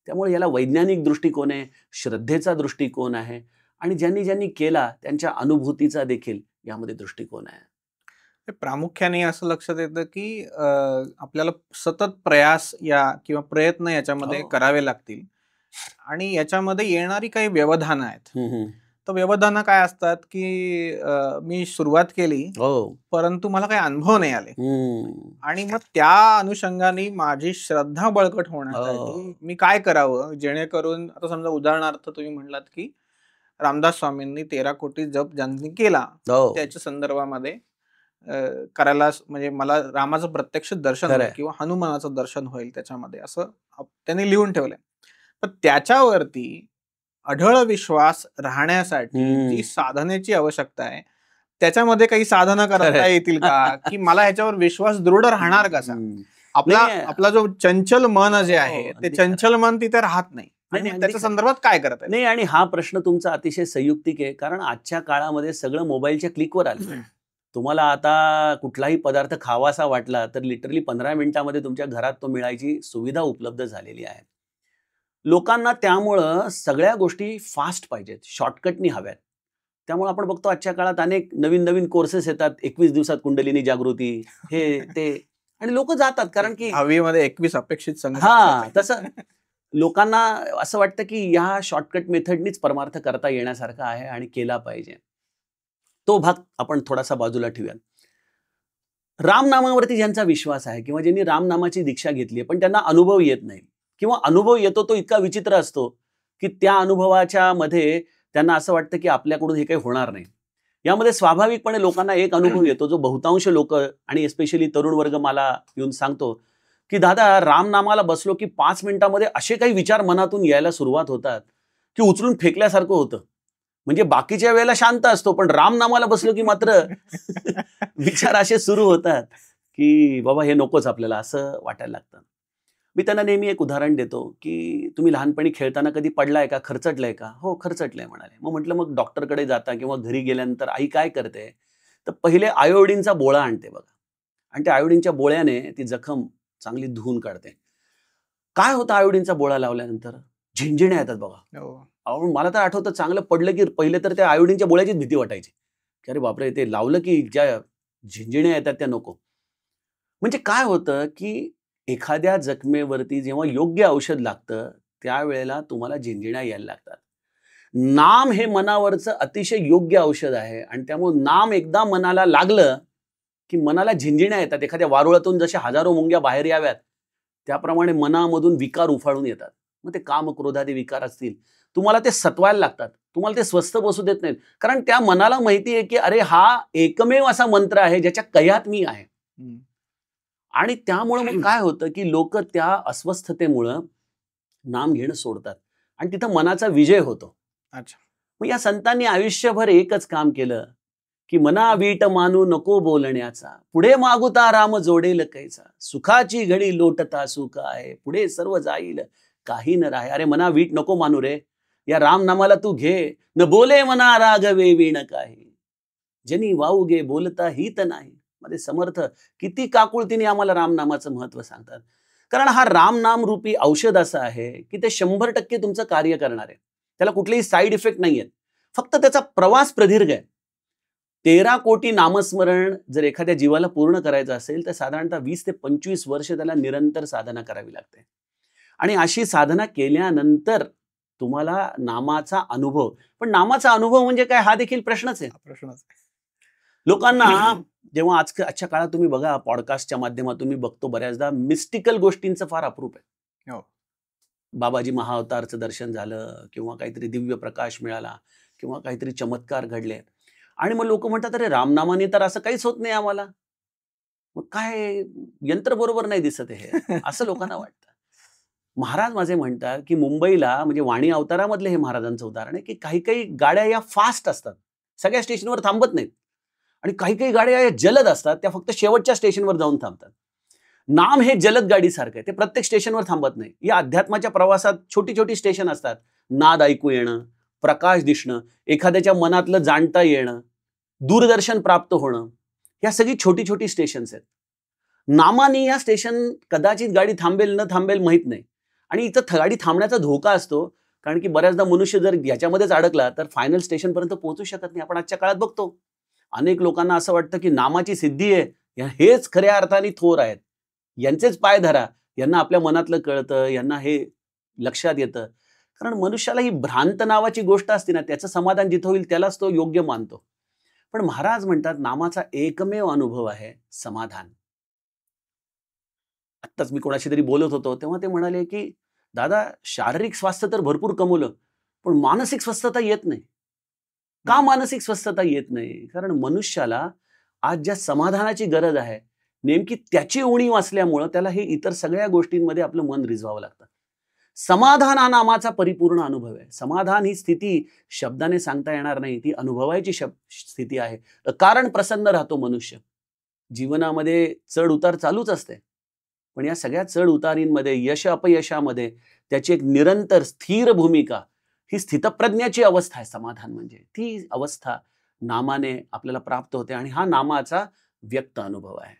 Speaker 2: त्यामुळे याला वैज्ञानिक दृष्टिकोन आहे, श्रद्धेचा दृष्टिकोन आहे आणि ज्यांनी ज्यांनी केला त्यांच्या अनुभूतीचा देखील यामध्ये दृष्टिकोन आहे.
Speaker 1: प्रामुख्याने असं लक्षात येतं की आपल्याला सतत प्रयास किंवा प्रयत्न याच्यामध्ये करावे लागतील आणि याच्यामध्ये येणारी काही व्यवधानं आहेत. तर व्यवधानं काय असतात की मी सुरुवात केली परंतु मला काही अनुभव नाही आले आणि मग त्या अनुषंगाने माझी श्रद्धा बळकट होण्यासाठी मी काय करावं, जेणेकरून आता समजा उदाहरणार्थ तुम्ही म्हणलात की रामदास स्वामींनी 13 कोटी जप ज्यांनी केला त्याच्या संदर्भामध्ये करायला, म्हणजे मला रामाचं प्रत्यक्ष दर्शन होईल किंवा हनुमानाचं दर्शन होईल त्याच्यामध्ये, असं त्यांनी लिहून ठेवलंय. पण त्याच्यावरती अढळ विश्वास राहण्यासाठी जी साधनेची आवश्यकता आहे त्याच्यामध्ये काही साधना करता येतील का, की मला ह्याच्यावर विश्वास दृढ राहणार कसा? आपला जो चंचल मन जे आहे ते चंचल मन तिथे राहत नाही आणि त्याच्या संदर्भात काय करत
Speaker 2: नाही. आणि हा प्रश्न तुमचा अतिशय संयुक्तिक आहे, कारण आजच्या काळामध्ये सगळं मोबाईलच्या क्लिकवर आलं. तुम्हाला आता कुठलाही पदार्थ खावासा वाटला तर लिटरली 15 मिनिटांमध्ये तुमच्या घरात तो मिळायची सुविधा उपलब्ध झालेली आहे. लोकांना त्यामुळं सगळ्या गोष्टी फास्ट पाहिजेत, शॉर्टकटनी हव्यात. त्यामुळे आपण बघतो आजच्या काळात अनेक नवीन नवीन कोर्सेस येतात. 21 दिवसात कुंडलिनी जागृती, हे ते, आणि लोक जातात कारण की
Speaker 1: 10वी मध्ये 21 अपेक्षित
Speaker 2: हा तसं लोकांना असं वाटतं की ह्या शॉर्टकट मेथडनीच परमार्थ करता येण्यासारखा आहे आणि केला पाहिजे. तो भाग आपण थोडासा बाजूला ठेवूया. रामनामावरती ज्यांचा विश्वास आहे किंवा ज्यांनी रामनामाची दीक्षा घेतली पण त्यांना अनुभव येत नाही किंवा अनुभव येतो तो इतका विचित्र असतो की त्या अनुभवाच्या मध्ये त्यांना असं वाटतं की आपल्याकडून हे काही होणार नाही. यामध्ये स्वाभाविकपणे लोकांना एक अनुभव येतो जो बहुतांश लोक आणि एस्पेशली तरुण वर्ग मला येऊन सांगतो की दादा रामनामाला बसलो की 5 मिनिटांमध्ये असे काही विचार मनातून यायला सुरुवात होतात की उचलून फेकल्यासारखं होतं. म्हणजे बाकीच्या वेळेला शांत असतो पण रामनामाला बसलो की मात्र विचार असे सुरू होतात की बाबा हे नकोच आपल्याला असं वाटायला लागतं. मी त्यांना नेहमी एक उदाहरण देतो की तुम्ही लहानपणी खेळताना कधी पडलाय का, खरचटलंय का? हो खरचटलंय म्हणाले. मग म्हटलं मग डॉक्टरकडे जाता किंवा घरी गेल्यानंतर आई काय करते, तर पहिले आयोडीनचा बोळा आणते बघा आणि त्या आयोडीनच्या बोळ्याने ती जखम चांगली धुवून काढते. काय होतं आयोडीनचा बोळा लावल्यानंतर? झिंझिण्या येतात बघा.
Speaker 1: हो.
Speaker 2: अहो मला तर आठवतं चांगलं पडलं की पहिले तर त्या आयोडीनच्या बोळ्याचीच भीती वाटायची की अरे बापरे ते लावलं की ज्या झिंझिण्या येतात त्या नको. म्हणजे काय होतं की एखाद्या जखमेवरती जेव्हा योग्य औषध लागतं त्यावेळेला तुम्हाला झिंझिण्या यायला लागतात. नाम हे मनावरचं अतिशय योग्य औषध आहे आणि त्यामुळे नाम एकदा मनाला लागलं की मनाला झिंझिण्या येतात. एखाद्या वारुळातून जशा हजारो मुंग्या बाहेर याव्यात त्याप्रमाणे मनामधून विकार उफाळून येतात. मग ते काम क्रोधादी विकार असतील तुम्हाला ते सतवायला लागतात. तुम्हाला ते स्वस्थ बसू देत नाहीत. कारण त्या मनाला माहिती आहे की अरे हा एकमेव असा मंत्र आहे ज्याच्या कयात मी आहे. आणि त्यामुळे मग काय होतं की लोक त्या अस्वस्थतेमुळं नाम घेणं सोडतात आणि तिथं मनाचा विजय होतो.
Speaker 1: अच्छा.
Speaker 2: मग या संतांनी आयुष्यभर एकच काम केलं की मना वीट मानू नको बोलण्याचा, पुढे मागुता राम जोडेल कैसा, सुखाची घडी लोटता सुख आहे, पुढे सर्व जाईल काही न राहे. अरे मना वीट नको मानू रे, या राम नामाला तू घे. न बोले मना राघवे वीण काही, जनी वाऊ गे बोलता हित नाही. मध्ये समर्थ किती काकुळतीने आम्हाला रामनामाचं महत्व सांगतात. कारण हा रामनाम रूपी औषध असं आहे की ते 100% तुमचं कार्य करणार आहे. त्याला कुठलेही साईड इफेक्ट नाहीयेत. फक्त त्याचा प्रवास प्रदीर्घ आहे. 13 कोटी नामस्मरण जर एखाद्या जीवाला पूर्ण करायचं असेल तर साधारणतः 20 ते 25 वर्ष त्याला निरंतर साधना करावी लागते. आणि अशी साधना केल्यानंतर तुम्हाला नामाचा अनुभव, पण नामाचा अनुभव म्हणजे काय हा देखील प्रश्नच आहे.
Speaker 1: प्रश्नच.
Speaker 2: लोकांना जेव्हा आजच्या काळात तुम्ही बघा पॉडकास्टच्या माध्यमातून मी बघतो बऱ्याचदा मिस्टिकल गोष्टींचं फार अप्रूप आहे.
Speaker 1: हो.
Speaker 2: बाबाजी महाअवतारचं दर्शन झालं किंवा काहीतरी दिव्य प्रकाश मिळाला किंवा काहीतरी चमत्कार घडले आणि मग लोक म्हणतात अरे रामनामाने तर असं काहीच होत नाही आम्हाला. मग काय यंत्र बरोबर नाही दिसत हे असं लोकांना वाटतं. महाराज माझे म्हणतात की मुंबईला म्हणजे वाणी अवतारामधले हे महाराजांचं उदाहरण आहे की काही काही गाड्या या फास्ट असतात, सगळ्या स्टेशनवर थांबत नाहीत आणि काही काही गाड्या या जलद असतात, त्या फक्त शेवटच्या स्टेशनवर जाऊन थांबतात. नाम हे जलद गाडीसारखं आहे, ते प्रत्येक स्टेशनवर थांबत नाही. या अध्यात्माच्या प्रवासात छोटी छोटी स्टेशन असतात. नाद ऐकू येणं, प्रकाश दिसणं, एखाद्याच्या मनातलं जाणता येणं, दूरदर्शन प्राप्त होणं, या सगळी छोटी छोटी स्टेशन्स आहेत. नामाने या स्टेशन कदाचित गाडी थांबेल न थांबेल माहित नाही आणि इथं गाडी थांबण्याचा धोका असतो. कारण की बऱ्याचदा मनुष्य जर याच्यामध्येच अडकला तर फायनल स्टेशन पर्यंत पोहोचू शकत नाही. आपण आजच्या काळात बघतो अनेक लोकांना असं वाटतं की नामाची सिद्धी आहे, हेच खऱ्या अर्थाने थोर आहेत, यांचेच पाय धरा, यांना आपल्या मनातलं कळतं, यांना हे लक्षात येतं. कारण मनुष्याला ही भ्रांत नावाची गोष्ट असते ना, त्याचं समाधान जिथं होईल त्यालाच तो योग्य मानतो. पण महाराज म्हणतात नामाचा एकमेव अनुभव आहे समाधान. आत्ताच मी कोणाशी तरी बोलत होतो तेव्हा ते म्हणाले की दादा शारीरिक स्वास्थ्य तर भरपूर कमवलं पण मानसिक स्वस्थता येत नाही. का मानसिक स्वस्थता येत नाही? कारण मनुष्याला आज ज्या समाधानाची गरज आहे नेमकी त्याची उणीव असल्यामुळं त्याला हे इतर सगळ्या गोष्टींमध्ये आपलं मन रिझवावं लागतं. समाधान हा नामाचा परिपूर्ण अनुभव आहे. समाधान ही स्थिती शब्दाने सांगता येणार नाही, ती अनुभवायची स्थिती आहे. कारण प्रसन्न राहतो मनुष्य. जीवनामध्ये चढ उतार चालूच असते पण या सगळ्या चढ उतारींमध्ये यश अपयशामध्ये त्याची एक निरंतर स्थिर भूमिका, ही स्थितप्रज्ञाची अवस्था आहे. समाधान म्हणजे ती अवस्था नामाने आपल्याला प्राप्त होते आणि हा नामाचा व्यक्त अनुभव आहे.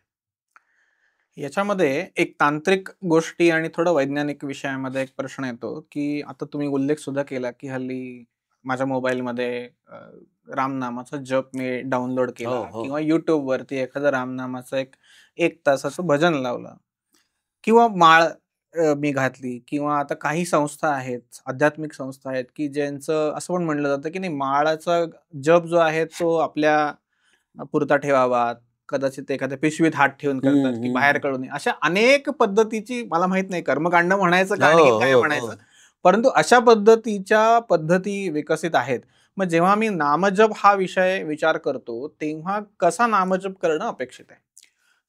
Speaker 1: याच्यामध्ये एक तांत्रिक गोष्टी आणि थोडं वैज्ञानिक विषयामध्ये एक प्रश्न येतो की आता तुम्ही उल्लेख सुद्धा केला की हल्ली माझ्या मोबाईलमध्ये रामनामाचा जप मी डाउनलोड केला किंवा YouTube वरती एखादं रामनामाचं एक तासाचं भजन लावलं किंवा माळ मी घातली किंवा आता काही संस्था आहेत, आध्यात्मिक संस्था आहेत, की ज्यांचं असं पण म्हणलं जातं, की नाही माळाचा जप जो आहे तो आपल्या पुरता ठेवावा. कदाचित एखाद्या पिशवीत हात ठेवून करतात, की बाहेर
Speaker 2: हं.
Speaker 1: काढू नये. अशा अनेक पद्धतीची मला माहीत नाही कर्मकांड म्हणायचं का
Speaker 2: हो,
Speaker 1: आणखीन काय
Speaker 2: हो,
Speaker 1: म्हणायचं?
Speaker 2: हो.
Speaker 1: परंतु अशा पद्धतीच्या पद्धती विकसित आहेत. मग जेव्हा मी नामजप हा विषय विचार करतो, तेव्हा कसा नामजप करणं अपेक्षित आहे?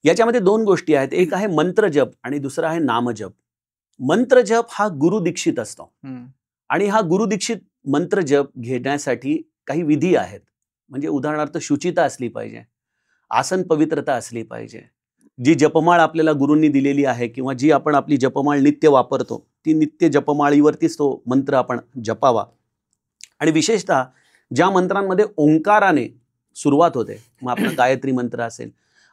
Speaker 2: याच्यामध्ये 2 गोष्टी आहेत. एक आहे मंत्रजप आणि दुसरा आहे नामजप. मंत्रजप हा गुरुदीक्षित असतो
Speaker 1: हं,
Speaker 2: आणि हा गुरुदीक्षित मंत्रजप घेण्यासाठी काही विधी आहेत. म्हणजे उदाहरणार्थ शुचिता असली पाहिजे, आसन पवित्रता असली पाहिजे. जी जपमाळ आपल्याला गुरूंनी दिलेली आहे किंवा जी आपण आपली जपमाळ नित्य वापरतो, ती नित्य जपमाळीवरतीच तो मंत्र आपण जपावा. आणि विशेषतः ज्या मंत्रांमध्ये ओंकाराने सुरुवात होते, मग आपला गायत्री मंत्र असेल,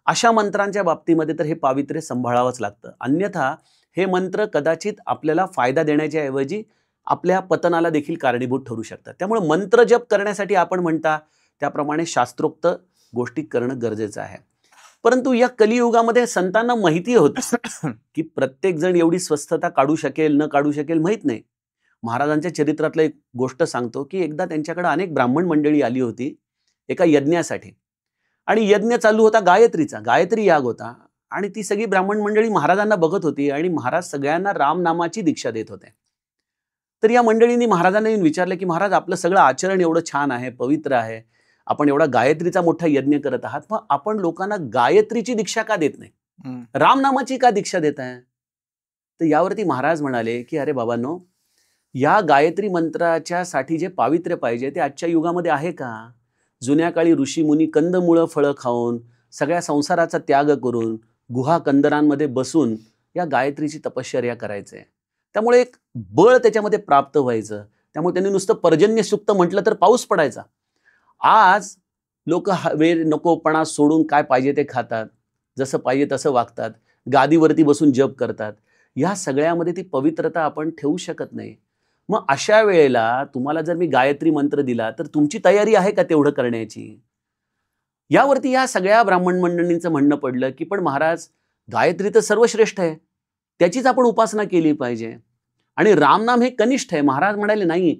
Speaker 2: अशा मंत्रांच्या बाबतीमध्ये तर हे पावित्र्य सांभाळावंच लागतं. अन्यथा हे मंत्र कदाचित आपल्याला फायदा देण्याच्या ऐवजी आपल्या पतनाला देखील कारणीभूत ठरू शकतात. त्यामुळे मंत्रजप करण्यासाठी आपण म्हणता त्याप्रमाणे शास्त्रोक्त गोष्टी करणं गरजेचं आहे. परंतु या कलियुगामध्ये संतांना माहिती होतं की प्रत्येक जण एवढी स्वस्थता काढू शकेल न काढू शकेल माहित नाही. महाराजांच्या चरित्रातलं एक गोष्ट सांगतो की एकदा त्यांच्याकडे अनेक ब्राह्मण मंडळी आली होती एका यज्ञासाठी आणि यज्ञ चालू होता गायत्रीचा, गायत्री याग होता आणि ती सगळी ब्राह्मण मंडळी महाराजांना बघत होती आणि महाराज सगळ्यांना रामनामाची दीक्षा देत होते. तर या मंडळींनी महाराजांना येऊन विचारलं की महाराज आपलं सगळं आचरण एवढं छान आहे, पवित्र आहे, आपण एवढा गायत्रीचा मोठा यज्ञ करत आहात, मग आपण लोकांना गायत्रीची दीक्षा का देत नाही,
Speaker 1: हं.
Speaker 2: रामनामाची का दीक्षा देत आहे? तर यावरती महाराज म्हणाले की अरे बाबांनो, या गायत्री मंत्राच्या साठी जे पावित्र्य पाहिजे ते आजच्या युगामध्ये आहे का? जुन्या काळी ऋषीमुनी कंदमुळं फळं खाऊन सगळ्या संसाराचा त्याग करून गुहा कंदरांमध्ये बसून या गायत्रीची तपश्चर्या करायचे. त्यामुळे एक बळ त्याच्यामध्ये प्राप्त व्हायचं. त्यामुळे त्यांनी नुसतं पर्जन्य सुक्त म्हटलं तर पाऊस पडायचा. आज लोक वेळ नकोपणा सोडून काय पाहिजे ते खातात, जसं पाहिजे तसं वागतात, गादीवरती बसून जप करतात. या सगळ्यामध्ये ती पवित्रता आपण ठेवू शकत नाही. मग अशा वेळेला तुम्हाला जर मी गायत्री मंत्र दिला तर तुमची तयारी आहे का तेवढं करण्याची? यावरती या सगळ्या ब्राह्मण मंडळींचं म्हणणं पडलं की पण महाराज, गायत्री तर सर्वश्रेष्ठ आहे, त्याचीच आपण उपासना केली पाहिजे आणि रामनाम हे कनिष्ठ आहे. महाराज म्हणाले नाही,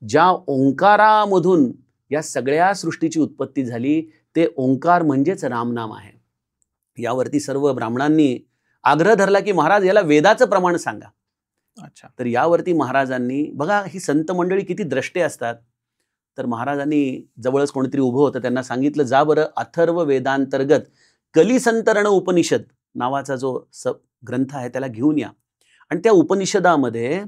Speaker 2: ज्या ओंकारामधून या सगळ्या सृष्टीची उत्पत्ती झाली ते ओंकार म्हणजेच रामनाम आहे. यावरती सर्व ब्राह्मणांनी आग्रह धरला की महाराज याला वेदाचं प्रमाण सांगा.
Speaker 1: अच्छा.
Speaker 2: तर यावरती महाराजांनी, बघा ही संत मंडळी किती द्रष्टे असतात, तर महाराजांनी जवळच कोणीतरी उभं होतं, त्यांना सांगितलं जा बरं अथर्व वेदांतर्गत कलिसंतरण उपनिषद नावाचा जो ग्रंथ आहे त्याला घेऊन या. आणि त्या उपनिषदामध्ये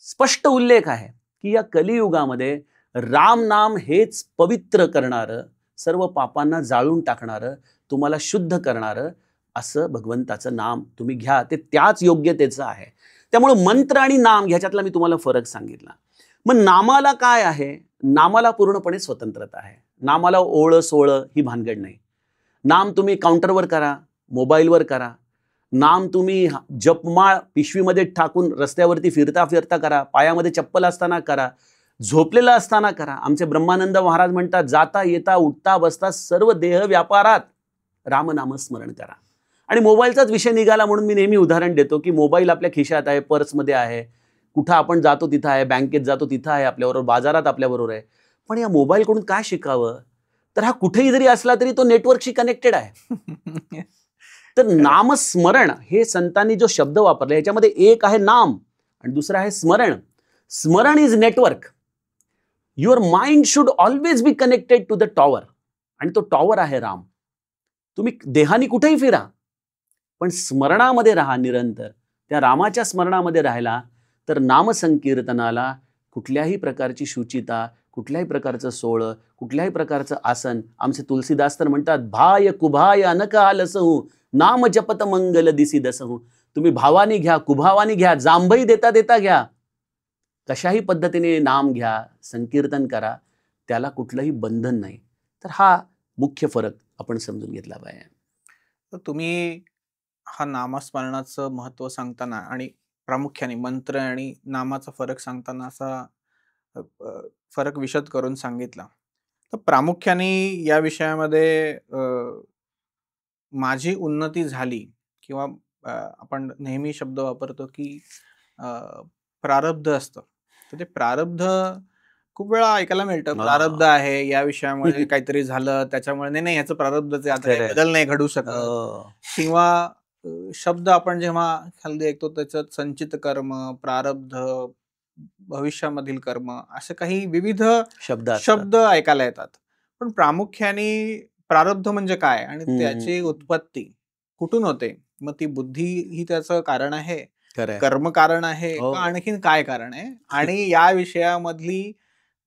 Speaker 2: स्पष्ट उल्लेख आहे की या कलियुगामध्ये राम नाम हेच पवित्र करणारं, सर्व पापांना जाळून टाकणारं, तुम्हाला शुद्ध करणारं असं भगवंताचं नाम तुम्ही घ्या, ते त्याच योग्यतेचं आहे. त्यामुळे मंत्र आणि नाम ह्याच्यातला मी तुम्हाला फरक सांगितला. मग नामाला काय आहे? नामाला पूर्णपणे स्वतंत्रता आहे. नामाला ओळ सोळ ही भानगड नाही. नाम तुम्ही काउंटरवर करा, मोबाईलवर करा. नाम तुम्ही जपमाळ पिशवीमध्ये टाकून रस्त्यावरती फिरता फिरता करा, पायामध्ये चप्पल असताना करा, झोपलेला असताना करा. आमचे ब्रह्मानंद महाराज म्हणतात जाता येता उठता बसता सर्व देह व्यापारात रामनामस्मरण करा. आणि मोबाईलचाच विषय निघाला म्हणून मी नेहमी उदाहरण देतो की मोबाईल आपल्या खिशात आहे, पर्समध्ये आहे, कुठं आपण जातो तिथं आहे, बँकेत जातो तिथं आहे आपल्याबरोबर, बाजारात आपल्याबरोबर आहे. पण या मोबाईलकडून काय शिकावं? तर हा कुठेही जरी असला तरी तो नेटवर्कशी कनेक्टेड आहे. तर नामस्मरण हे संतांनी जो शब्द वापरला याच्यामध्ये एक आहे नाम आणि दुसरा आहे स्मरण. स्मरण is network. Your mind should always be connected to the tower आणि तो टॉवर आहे राम. तुम्ही देहानी कुठेही फिरा पण स्मरणामध्ये राहा निरंतर. त्या रामाच्या स्मरणामध्ये राहिला तर नामसंकीर्तनाला कुठल्याही प्रकारची शुचिता, कुठल्याही प्रकारचं सोहळं, कुठल्याही प्रकारचं आसन, आमचे तुलसीदास तर म्हणतात भाय कुभाय अनक आलसहू नाम जपत मंगल दिसी दसहू. तुम्ही भावानी घ्या, कुभावानी घ्या, जांभई देता देता घ्या, कशाही पद्धतीने नाम घ्या, संकीर्तन करा, त्याला कुठलंही बंधन नाही. तर हा मुख्य फरक आपण समजून घेतला पाहिजे.
Speaker 1: तर तुम्ही हा नामस्मरणाचं महत्त्व सांगताना आणि प्रामुख्याने मंत्र आणि नामाचा फरक सांगताना असा फरक विशद करून सांगितला. तर प्रामुख्याने या विषयामध्ये माझी उन्नती झाली किंवा आपण नेहमी शब्द वापरतो की अ, प्रारब्ध असतं. तर ते प्रारब्ध खूप वेळा ऐकायला मिळतं. प्रारब्ध
Speaker 2: हां.
Speaker 1: आहे, या विषयामुळे काहीतरी झालं, त्याच्यामुळे नाही, नाही ह्याचं प्रारब्धच आहे, आता काही
Speaker 2: खरं आहे.
Speaker 1: बदल नाही घडू शकत.
Speaker 2: हो.
Speaker 1: किंवा शब्द आपण जेव्हा हल्ली ऐकतो त्याच्यात संचित कर्म, प्रारब्ध, भविष्यामधील कर्म असे काही विविध
Speaker 2: शब्द असतात.
Speaker 1: शब्द ऐकायला येतात. पण प्रामुख्याने प्रारब्ध म्हणजे काय आणि
Speaker 2: हं.
Speaker 1: त्याची उत्पत्ती कुठून होते? मग ती बुद्धी ही त्याचं कारण आहे,
Speaker 2: खरं आहे.
Speaker 1: कर्म कारण आहे
Speaker 2: हो.
Speaker 1: का आणखीन काय कारण आहे? आणि या विषयामधली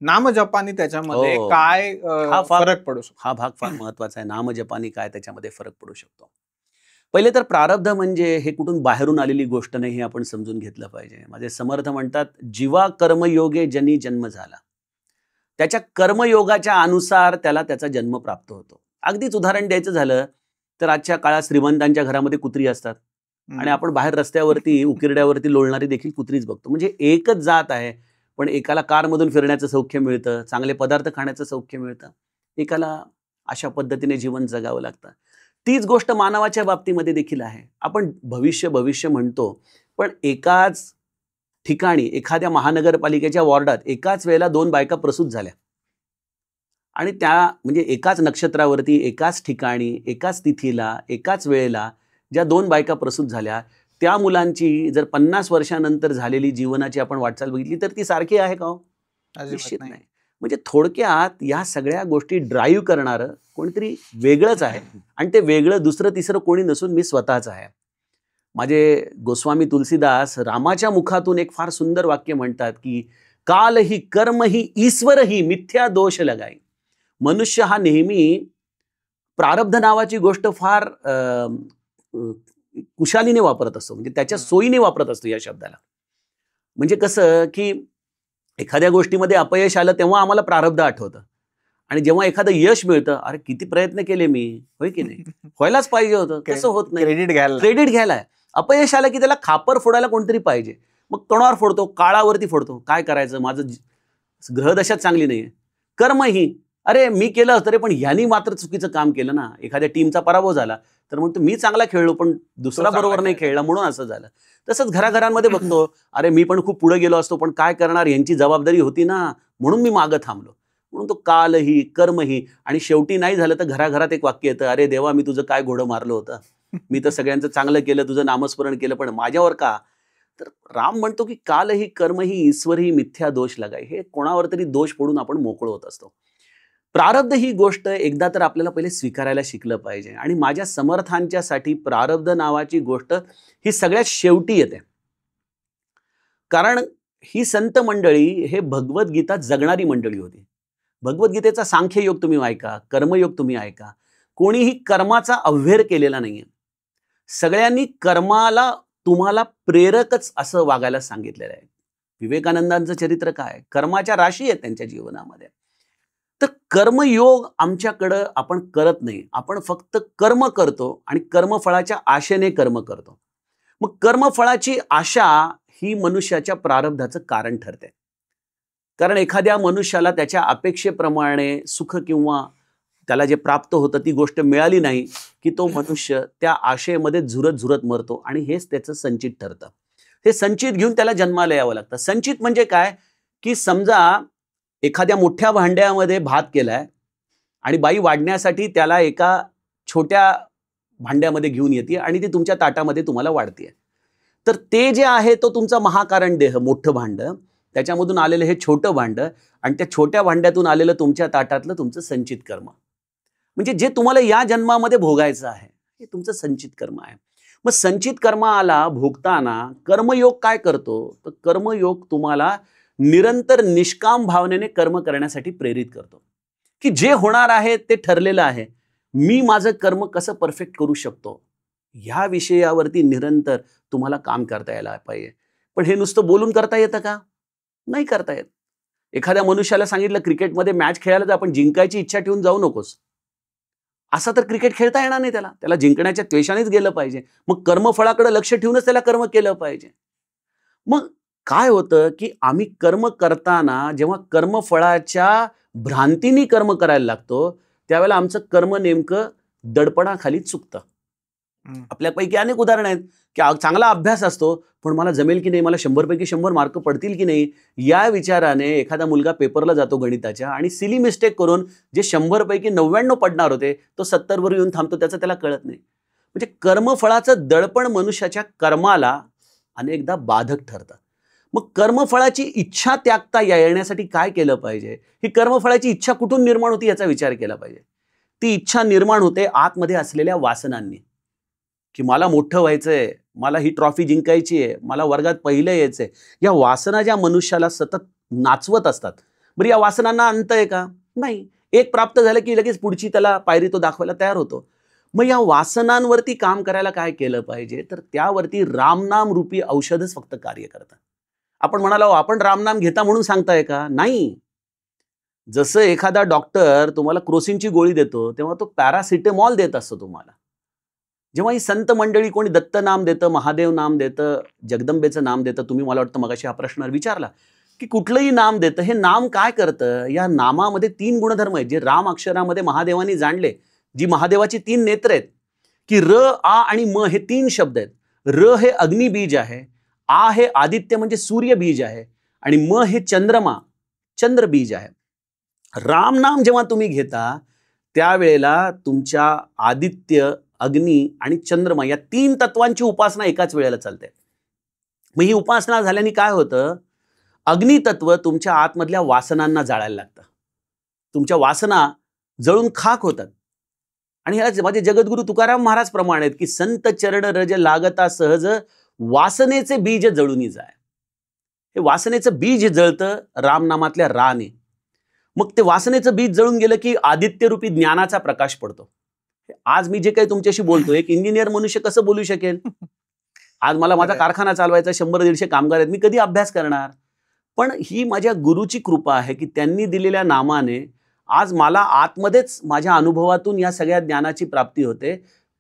Speaker 1: नामजपानी त्याच्यामध्ये
Speaker 2: हो.
Speaker 1: काय
Speaker 2: हा फार
Speaker 1: फरक पडू शकतो?
Speaker 2: हा भाग फार महत्वाचा आहे. नामजपानी काय त्याच्यामध्ये फरक पडू शकतो. पहिले तर प्रारब्ध म्हणजे हे कुठून बाहेरून आलेली गोष्ट नाही हे आपण समजून घेतलं पाहिजे. माझे समर्थ म्हणतात, "जीवा कर्मयोगे जनी जन्म झाला." त्याच्या कर्मयोगाच्या अनुसार त्याला त्याचा जन्म प्राप्त होतो. अगदीच उदाहरण द्यायचं झालं, तर आजच्या काळात श्रीमंतांच्या घरामध्ये कुत्री असतात आणि आपण बाहेर रस्त्यावरती, उकिरड्यावरती लोळणारी देखील कुत्रीच बघतो. म्हणजे एकच जात आहे, पण एकाला कारमधून फिरण्याचं सौख्य मिळतं, चांगले पदार्थ खाण्याचं सौख्य मिळतं. एकाला अशा पद्धतीने जीवन जगावं लागतं. तीच गोष्ट मानवाच्या बाबतीमध्ये देखील आहे. आपण भविष्य, भविष्य म्हणतो, पण एकाच ठिकाणी एखाद्या महानगरपालिकेच्या वॉर्डात एकाच वेळेला 2 बायका प्रसूत झाल्या. आणि त्या म्हणजे एकाच नक्षत्रावरती, एकाच ठिकाणी, एकाच तिथीला, एकाच वेळेला ज्या 2 बायका प्रसूत झाल्या, त्या मुलांची जर 50 वर्षानंतर झालेली जीवनाची आपण वाटचाल बघितली, तर ती सारखी आहे का हो?
Speaker 1: अजिबात
Speaker 2: निश्चित
Speaker 1: नाही.
Speaker 2: नाही. म्हणजे थोडक्यात या सगळ्या गोष्टी ड्राईव्ह करणारं कोणीतरी वेगळंच आहे आणि ते वेगळं दुसरं तिसरं कोणी नसून मी स्वतःच आहे. माझे गोस्वामी तुलसीदास रामाच्या मुखातून एक फार सुंदर वाक्य म्हणतात, की "काल ही कर्म ही ईश्वर ही मिथ्या दोष लगाई." मनुष्य हा नेहमी प्रारब्ध नावाची गोष्ट फार कुशालीने वापरत असतो. म्हणजे त्याच्या सोयीने वापरत असतो या शब्दाला. म्हणजे कसं, की एखाद्या गोष्टीमध्ये अपयश आलं तेव्हा आम्हाला प्रारब्ध आठवतं. आणि जेव्हा एखादं यश मिळतं, अरे किती प्रयत्न केले मी, होय की नाही? व्हायलाच पाहिजे होतं. तसं होत नाही.
Speaker 1: क्रेडिट घ्यायला
Speaker 2: क्रेडिट घ्यायला आहे. अपयश आलं की त्याला खापर फोडायला कोणतरी पाहिजे. मग तोंडावर फोडतो, काळावरती फोडतो. काय करायचं? माझं ग्रहदशा चांगली नाहीये. कर्म ही, अरे मी केलं असतं रे, पण ह्यानी मात्र चुकीचं काम केलं ना. एखाद्या टीमचा पराभव झाला, तर म्हणतो मी चांगला खेळलो, पण दुसरा
Speaker 1: चांगला
Speaker 2: बरोबर नाही
Speaker 1: खेळला.
Speaker 2: खेळला म्हणून असं झालं. तसंच घराघरांमध्ये बघतो, अरे मी पण खूप पुढे गेलो असतो, पण काय करणार, यांची जबाबदारी होती ना, म्हणून मी मागं थांबलो. म्हणून तो कालही, कर्मही, आणि शेवटी नाही झालं तर घराघरात एक वाक्य येतं, अरे देवा मी तुझं काय घोडं मारलं होतं. मी तर सगळ्यांचं चांगलं केलं, तुझं नामस्मरण केलं, पण माझ्यावर का? तर राम म्हणतो की कालही, कर्मही, ईश्वरही मिथ्या दोष लगाय. हे कोणावर तरी दोष पडून आपण मोकळं होत असतो. प्रारब्ध ही गोष्ट एकदा तर आपल्याला पहिले स्वीकारायला शिकलं पाहिजे. आणि माझ्या समर्थांच्यासाठी प्रारब्ध नावाची गोष्ट ही सगळ्यात शेवटी येते. कारण ही संत मंडळी हे भगवद्गीता जगणारी मंडळी होती. भगवद्गीतेचा सांख्ययोग तुम्ही ऐका, कर्मयोग तुम्ही ऐका. कोणीही कर्माचा अव्हेर केलेला नाहीये. सगळ्यांनी कर्माला तुम्हाला प्रेरकच असं वागायला सांगितलेलं आहे. विवेकानंदांचं चरित्र काय? कर्माच्या राशी आहेत त्यांच्या जीवनामध्ये. तर कर्मयोग आमच्याकडं आपण करत नाही. आपण फक्त कर्म करतो आणि कर्मफळाच्या आशेने कर्म करतो. मग कर्मफळाची आशा ही मनुष्याच्या प्रारब्धाचं कारण ठरते. कारण एखाद्या मनुष्याला त्याच्या अपेक्षेप्रमाणे सुख किंवा त्याला जे प्राप्त होतं ती गोष्ट मिळाली नाही, की तो मनुष्य त्या आशेमध्ये झुरत मरतो आणि हेच त्याचं संचित ठरतं. हे संचित घेऊन त्याला जन्माला यावं लागतं. संचित म्हणजे काय, की समजा एखाद्या मोठ्या भांड्यामध्ये भात केलाय आणि बाई वाढण्यासाठी त्याला एका छोट्या भांड्यामध्ये घेऊन येते आणि ती तुमच्या ताटामध्ये तुम्हाला वाढते. तर ते जे आहे तो तुमचा महाकारण देह, मोठं भांड, त्याच्यामधून आलेलं हे छोटं भांड आणि त्या छोट्या भांड्यातून आलेलं तुमच्या ताटातलं तुमचं संचित कर्म. म्हणजे जे तुम्हाला या जन्मामध्ये भोगायचं आहे, हे तुमचं संचित कर्म आहे. मग संचित कर्माला भोगताना कर्मयोग काय करतो? तर कर्मयोग तुम्हाला निरंतर निष्काम भावनेने कर्म करण्यासाठी प्रेरित करतो, की जे होणार आहे ते ठरलेलं आहे. मी माझं कर्म कसं परफेक्ट करू शकतो, ह्या विषयावरती निरंतर तुम्हाला काम करता यायला पाहिजे. पण हे नुसतं बोलून करता येतं का? नाही करता येत. एखाद्या मनुष्याला सांगितलं क्रिकेटमध्ये मॅच खेळायला तर आपण जिंकायची इच्छा ठेवून जाऊ नकोस. असं तर क्रिकेट खेळता येणार नाही त्याला. त्याला जिंकण्याच्या त्वेषानेच गेलं पाहिजे. मग कर्मफळाकडे लक्ष ठेवूनच त्याला कर्म केलं पाहिजे. मग काय होतं, की आम्ही कर्म करताना जेव्हा कर्मफळाच्या भ्रांतीने कर्म करायला लागतो, त्यावेळेला आमचं कर्म नेमकं दडपणाखाली चुकतं. आपल्यापैकी अनेक उदाहरणं आहेत की चांगला अभ्यास असतो, पण मला जमेल की नाही, मला 100 पैकी 100 मार्क पडतील की नाही, या विचाराने एखादा मुलगा पेपरला जातो गणिताच्या आणि सिली मिस्टेक करून जे 100 पैकी 99 पडणार होते तो 70 वर येऊन थांबतो, त्याचं त्याला कळत नाही. म्हणजे कर्मफळाचं दडपण मनुष्याच्या कर्माला अनेकदा बाधक ठरतं. मग कर्मफळाची इच्छा त्यागता येण्यासाठी काय केलं पाहिजे? ही कर्मफळाची इच्छा कुठून निर्माण होती याचा विचार केला पाहिजे. ती इच्छा निर्माण होते आतमध्ये असलेल्या वासनांनी, की मला मोठं व्हायचंय, मला ही ट्रॉफी जिंकायची आहे, मला वर्गात पहिलं यायचंय. या वासना ज्या मनुष्याला सतत नाचवत असतात, बरं या वासनांना अंत आहे का? नाही. एक प्राप्त झालं की लगेच पुढची त्याला पायरी तो दाखवायला तयार होतो. मग या वासनांवरती काम करायला काय केलं पाहिजे? तर त्यावरती रामनाम रूपी औषधच फक्त कार्य करतं. आपण म्हणालो आपण रामनाम घेता म्हणून सांगताय का? नाही. जसं एखादा डॉक्टर तुम्हाला क्रोसिनची गोळी देतो तेव्हा तो पॅरासिटेमॉल देत असतो तुम्हाला. जेव्हा ही संत मंडळी कोणी दत्त नाम देतं, महादेव नाम देतं, जगदंबेचं नाम देतं, तुम्ही मला वाटतं मगाशी हा प्रश्न विचारला की कुठलंही नाम देतं, हे नाम काय करतं? या नामामध्ये 3 गुणधर्म आहेत जे राम अक्षरामध्ये महादेवानी जाणले. जी महादेवाची 3 नेत्र आहेत की र, आ आणि म हे 3 शब्द आहेत. र हे अग्निबीज आहे, आ हे आदित्य म्हणजे सूर्य बीज आहे आणि म हे चंद्रमा चंद्रबीज आहे. राम नाम जेव्हा तुम्ही घेता त्यावेळेला तुमच्या आदित्य, अग्नी आणि चंद्रमा या 3 तत्वांची उपासना एकाच वेळेला चालते. मग ही उपासना झाल्याने काय होतं? अग्नितत्व तुमच्या आतमधल्या वासनांना जाळायला लागतं. तुमच्या वासना जळून खाक होतात. आणि ह्याच माझे जगद्गुरु तुकाराम महाराज प्रमाण आहेत की संत चरण रज लागता सहज वासनेचे बीज जळूनी जाय. हे वासनेचं बीज जळतं रामनामातल्या राने. मग ते वासनेचं बीज जळून गेलं की आदित्य रूपी ज्ञानाचा प्रकाश पडतो. आज मी जे काही तुमच्याशी बोलतो, एक इंजिनियर मनुष्य कसं बोलू शकेल? आज मला माझा कारखाना चालवायचा, 100-150 कामगार आहेत, मी कधी अभ्यास करणार? पण ही माझ्या गुरुची कृपा आहे की त्यांनी दिलेल्या नामाने आज मला आतमध्येच माझ्या अनुभवातून या सगळ्या ज्ञानाची प्राप्ती होते.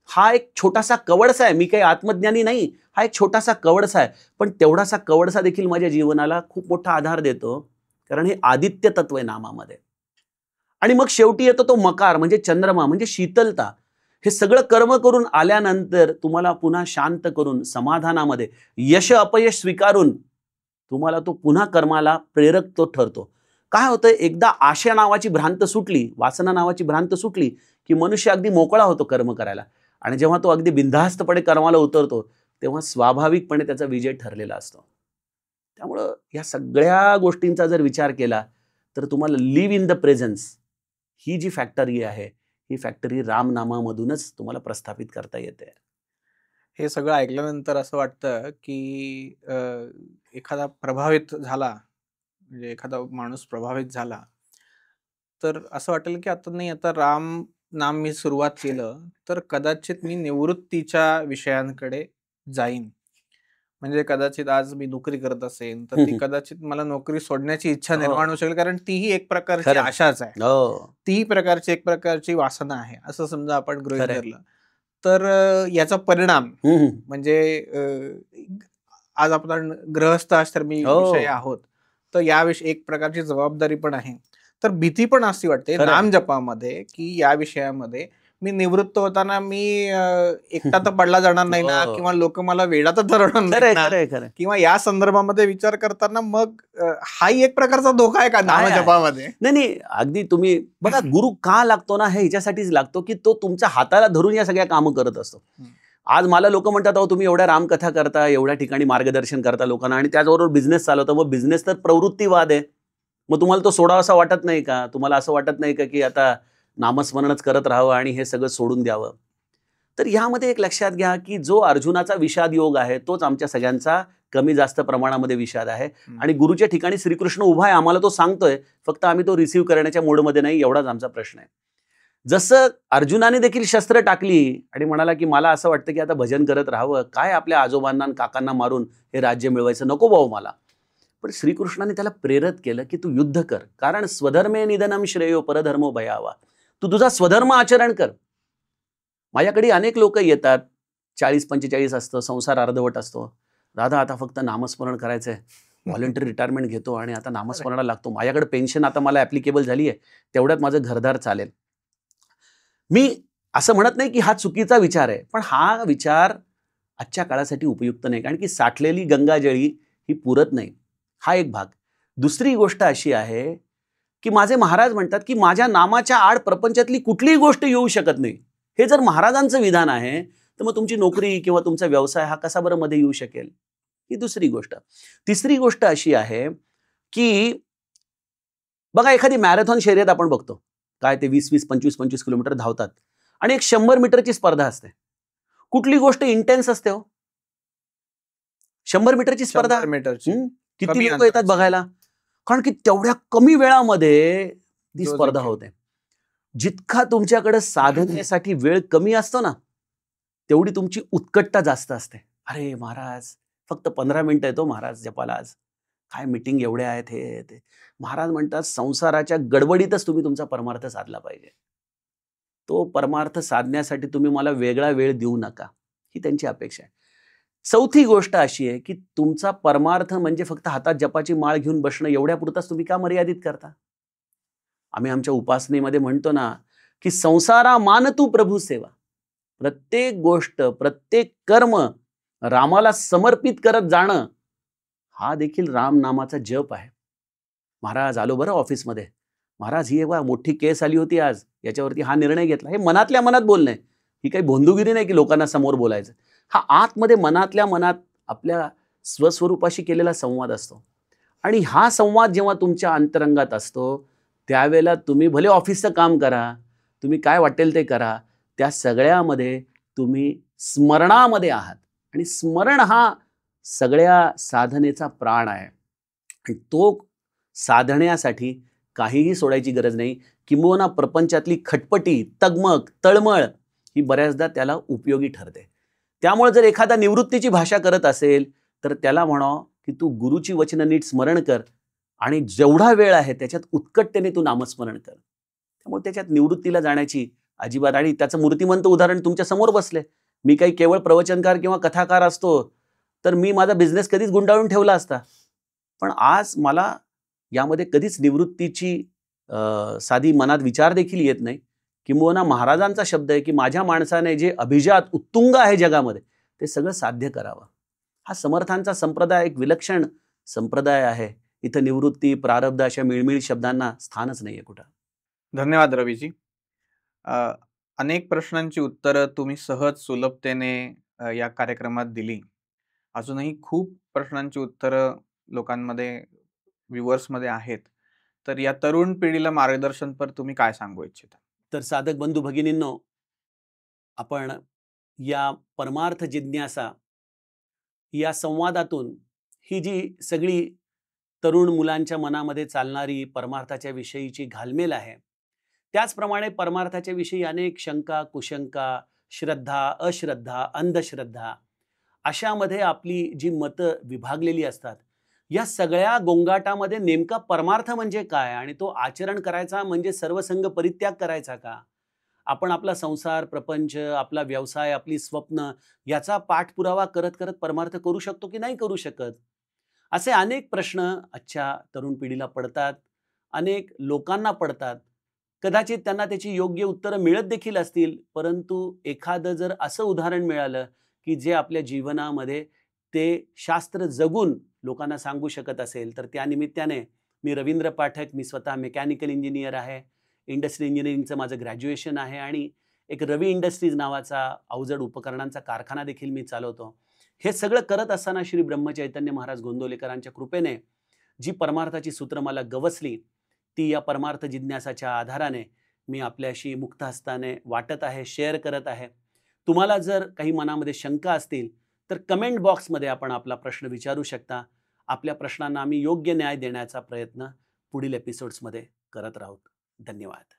Speaker 2: हा एक छोटासा कवडसा आहे. मी काही आत्मज्ञानी नाही, हा एक छोटासा कवडसा आहे. पण तेवढासा कवडसा देखील माझ्या जीवनाला खूप मोठा आधार देतो, कारण हे आदित्य तत्व आहे नामामध्ये. आणि मग शेवटी येतो तो मकार म्हणजे चंद्रमा म्हणजे शीतलता. हे सगळं कर्म करून आल्यानंतर तुम्हाला पुन्हा शांत करून समाधानामध्ये यश अपयश स्वीकारून तुम्हाला तो पुन्हा कर्माला प्रेरक तो ठरतो. काय होतं? एकदा आशा नावाची भ्रांत सुटली, वासना नावाची भ्रांत सुटली की मनुष्य अगदी मोकळा होतो कर्म करायला. आणि जेव्हा तो अगदी बिनधास्तपणे कर्माला उतरतो तेव्हा स्वाभाविकपणे त्याचा विजय ठरलेला असतो. त्यामुळं या सगळ्या गोष्टींचा जर विचार केला तर तुम्हाला लिव्ह इन द प्रेझन्स ही जी फॅक्टरी आहे, ही फॅक्टरी रामनामामधूनच तुम्हाला प्रस्थापित करता येते.
Speaker 1: हे सगळं ऐकल्यानंतर असं वाटतं की एखादा प्रभावित झाला, म्हणजे एखादा माणूस प्रभावित झाला तर असं वाटेल की आता नाही, आता राम नाम मी सुरुवात केलं तर कदाचित मी निवृत्तीच्या विषयांकडे जाईन. म्हणजे कदाचित आज मी नोकरी करत असेल तर ती कदाचित मला नोकरी सोडण्याची इच्छा निर्माण होऊ शकेल, कारण तीही एक प्रकारची आशाच आहे, तीही एक प्रकारची वासना आहे असं समजा आपण गृहीत धरलं. तर याचा परिणाम म्हणजे आज आपण गृहस्थ आश्रमी विषय आहोत तर याविषयी एक प्रकारची जबाबदारी पण आहे. तर भीती पण अशी वाटते नाम जपामध्ये की या विषयामध्ये मी निवृत्त होताना मी एकटा तर पडला जाणार नाही ना, किंवा लोक मला वेडा तर ठरवणार नाही, किंवा या संदर्भामध्ये विचार करताना मग हाही एक प्रकारचा धोका आहे का नाम जपामध्ये?
Speaker 2: नाही, अगदी तुम्ही बघा गुरु का लागतो ना, हे ह्याच्यासाठीच लागतो की तो तुमच्या हाताला धरून या सगळ्या कामं करत असतो. आज मला लोक म्हणतात, अहो तुम्ही एवढ्या रामकथा करता, एवढ्या ठिकाणी मार्गदर्शन करता लोकांना आणि त्याचबरोबर बिझनेस चालवता. मग बिझनेस तर प्रवृत्तीवाद आहे, मग तुम्हाला तो सोडावा असं वाटत नाही का? तुम्हाला असं वाटत नाही का की आता नामस्मरणच करत राहावं आणि हे सगळं सोडून द्यावं? तर यामध्ये एक लक्षात घ्या की जो अर्जुनाचा विषाद योग आहे तोच आमच्या सगळ्यांचा कमी जास्त प्रमाणामध्ये विषाद आहे. आणि गुरुच्या ठिकाणी श्रीकृष्ण उभा आहे, आम्हाला तो सांगतोय, फक्त आम्ही तो रिसीव्ह करण्याच्या मोडमध्ये नाही, एवढाच आमचा प्रश्न आहे. जसं अर्जुनाने देखील शस्त्र टाकली आणि म्हणाला की मला असं वाटतं की आता भजन करत राहावं, काय आपल्या आजोबांना काकांना मारून हे राज्य मिळवायचं, नको भाऊ मला. पण श्रीकृष्णाने त्याला प्रेरित केलं की तू युद्ध कर, कारण स्वधर्मे निधनम श्रेयो परधर्मो भयावा. तू तुझा स्वधर्म आचरण कर. माझ्याकडे अनेक लोक येतात, 40-45 असतं, संसार अर्धवट असतो. दादा आता फक्त नामस्मरण करायचंय, व्हॉलंटरी रिटायरमेंट घेतो आणि आता नामस्मरणाला लागतो, माझ्याकडे पेन्शन आता मला ऍप्लिकेबल झाली आहे, तेवढ्यात माझं घरदार चालेल. मी असं म्हणत नाही की हा चुकीचा विचार आहे, पण हा विचार आजच्या काळासाठी उपयुक्त नाही, कारण की साठलेली गंगाजळी ही पुरत नाही. हा एक भाग. दुसरी गोष्ट अशी आहे की माझे महाराज म्हणतात की माझ्या नामाच्या आड प्रपंचातली कुठलीही गोष्ट येऊ शकत नाही. हे जर महाराजांचं विधान आहे, तर मग तुमची नोकरी किंवा तुमचा व्यवसाय हा कसा बरं मध्ये येऊ शकेल? ही दुसरी गोष्ट. तिसरी गोष्ट अशी आहे की बघा, एखादी मॅरेथॉन शर्यत आपण बघतो, काय ते 20-20, 25-25 किलोमीटर धावतात आणि एक 100 मीटरची स्पर्धा असते. कुठली गोष्ट इंटेन्स असते हो? 100 मीटरची स्पर्धा.
Speaker 1: 100 मीटरची
Speaker 2: किती
Speaker 1: कमी
Speaker 2: लोक येतात
Speaker 1: अंतराची.
Speaker 2: बघायला, कारण की तेवढ्या कमी वेळामध्ये ती
Speaker 1: जो
Speaker 2: स्पर्धा
Speaker 1: जिंकेल.
Speaker 2: होते. जितका तुमच्याकडे साधनेसाठी वेळ कमी असतो ना, तेवढी तुमची उत्कटता जास्त असते. अरे महाराज, फक्त 15 मिनिटं येतो महाराज जपाला, आज काय मीटिंग एवढ्या आहेत, हे ते. महाराज म्हणतात संसाराच्या गडबडीतच तुम्ही तुमचा परमार्थ साधला पाहिजे. तो परमार्थ साधण्यासाठी तुम्ही मला वेगळा वेळ देऊ नका, ही त्यांची अपेक्षा आहे. चौथी गोष्ट अशी आहे की तुमचा परमार्थ म्हणजे फक्त हातात जपाची माळ घेऊन बसणं एवढ्यापुरताच तुम्ही का मर्यादित करता? आम्ही आमच्या उपासनेमध्ये म्हणतो ना की संसारा मान तू प्रभू सेवा. प्रत्येक गोष्ट, प्रत्येक कर्म रामाला समर्पित करत जाणं, हा देखील राम नामाचा जप आहे. महाराज आलो बरं ऑफिसमध्ये, महाराज ही बघा मोठी केस आली होती आज, याच्यावरती हा निर्णय घेतला. हे मनातल्या मनात बोलणं आहे. ही काही भोंदूगिरी नाही की लोकांना समोर बोलायचं. हा आतमध्ये मनातल्या मनात आपल्या स्वस्वरूपाशी केलेला संवाद असतो. आणि हा संवाद जेव्हा तुमच्या अंतरंगात असतो, त्यावेळेला तुम्ही भले ऑफिसचं काम करा, तुम्ही काय वाटेल ते करा, त्या सगळ्यामध्ये तुम्ही स्मरणामध्ये आहात. आणि स्मरण हा सगळ्या साधनेचा प्राण आहे. आणि तो साधण्यासाठी काहीही सोडायची गरज नाही. किंबहुना प्रपंचातली खटपटी, तगमग, तळमळ ही बऱ्याचदा त्याला उपयोगी ठरते. त्यामुळे जर एखादा निवृत्तीची भाषा करत असेल, तर त्याला म्हणावं की तू गुरुची वचनं नीट स्मरण कर आणि जेवढा वेळ आहे त्याच्यात उत्कटतेने तू नामस्मरण कर. त्यामुळे त्याच्यात निवृत्तीला जाण्याची अजिबात, आणि त्याचं मूर्तिमंत उदाहरण तुमच्या समोर बसले. मी काही केवळ प्रवचनकार किंवा कथाकार असतो तर मी माझा बिझनेस कधीच गुंडाळून ठेवला असता. पण आज मला यामध्ये कधीच निवृत्तीची साधी मनात विचार देखील येत नाही. किंबहुना महाराजांचा शब्द आहे की माझ्या माणसाने जे अभिजात उत्तुंग आहे जगामध्ये, ते सगळं साध्य करावं. हा समर्थांचा संप्रदाय एक विलक्षण संप्रदाय आहे. इथं निवृत्ती, प्रारब्ध अशा मिळमिळ शब्दांना स्थानच नाहीये कुठं.
Speaker 1: धन्यवाद रवीजी. अनेक प्रश्नांची उत्तरं तुम्ही सहज सुलभतेने या कार्यक्रमात दिली. अजूनही खूप प्रश्नांची उत्तरं लोकांमध्ये, व्ह्युअर्समध्ये आहेत. तर या तरुण पिढीला मार्गदर्शनपर तुम्ही काय सांगू इच्छिता?
Speaker 2: तर साधक बंधू भगिनींनो, आपण या परमार्थ जिज्ञासा या संवादातून ही जी सगळी तरुण मुलांच्या मनामध्ये चालणारी परमार्थाच्या विषयीची घालमेल आहे, त्याचप्रमाणे परमार्थाच्या विषयी अनेक शंका, कुशंका, श्रद्धा, अश्रद्धा, अंधश्रद्धा अशामध्ये आपली जी मतं विभागलेली असतात, या सगळ्या गोंगाटामध्ये नेमका परमार्थ म्हणजे काय आणि तो आचरण करायचा म्हणजे सर्वसंग परित्याग करायचा का? आपण आपला संसार, प्रपंच, आपला व्यवसाय, आपली स्वप्न याचा पाठपुरावा करत करत परमार्थ करू शकतो की नाही करू शकत? असे अनेक प्रश्न आजच्या तरुण पिढीला पडतात, अनेक लोकांना पडतात. कदाचित त्यांना त्याची योग्य उत्तरं मिळत देखील असतील, परंतु एखादं जर असं उदाहरण मिळालं की जे आपल्या जीवनामध्ये ते शास्त्र जगून लोकांना सांगू शकत असेल, तर त्या निमित्ताने मी रवींद्र पाठक, मी स्वतः मेकॅनिकल इंजिनियर आहे. इंडस्ट्रियल इंजिनिअरिंगचं माझं ग्रॅज्युएशन आहे आणि एक रवी इंडस्ट्रीज नावाचा अवजड उपकरणांचा कारखाना देखील मी चालवतो. हे सगळं करत असताना श्री ब्रह्मचैतन्य महाराज गोंदवलेकरांच्या कृपेने जी परमार्थाची सूत्र मला गवसली, ती या परमार्थ जिज्ञासाच्या आधाराने मी आपल्याशी मुक्त हस्ताने वाटत आहे, शेअर करत आहे. तुम्हाला जर काही मनामध्ये शंका असतील तर कमेंट बॉक्समध्ये आपण आपला प्रश्न विचारू शकता. आपल्या प्रश्नांना आम्ही योग्य न्याय देण्याचा प्रयत्न पुढील एपिसोड्समध्ये करत राहू. धन्यवाद.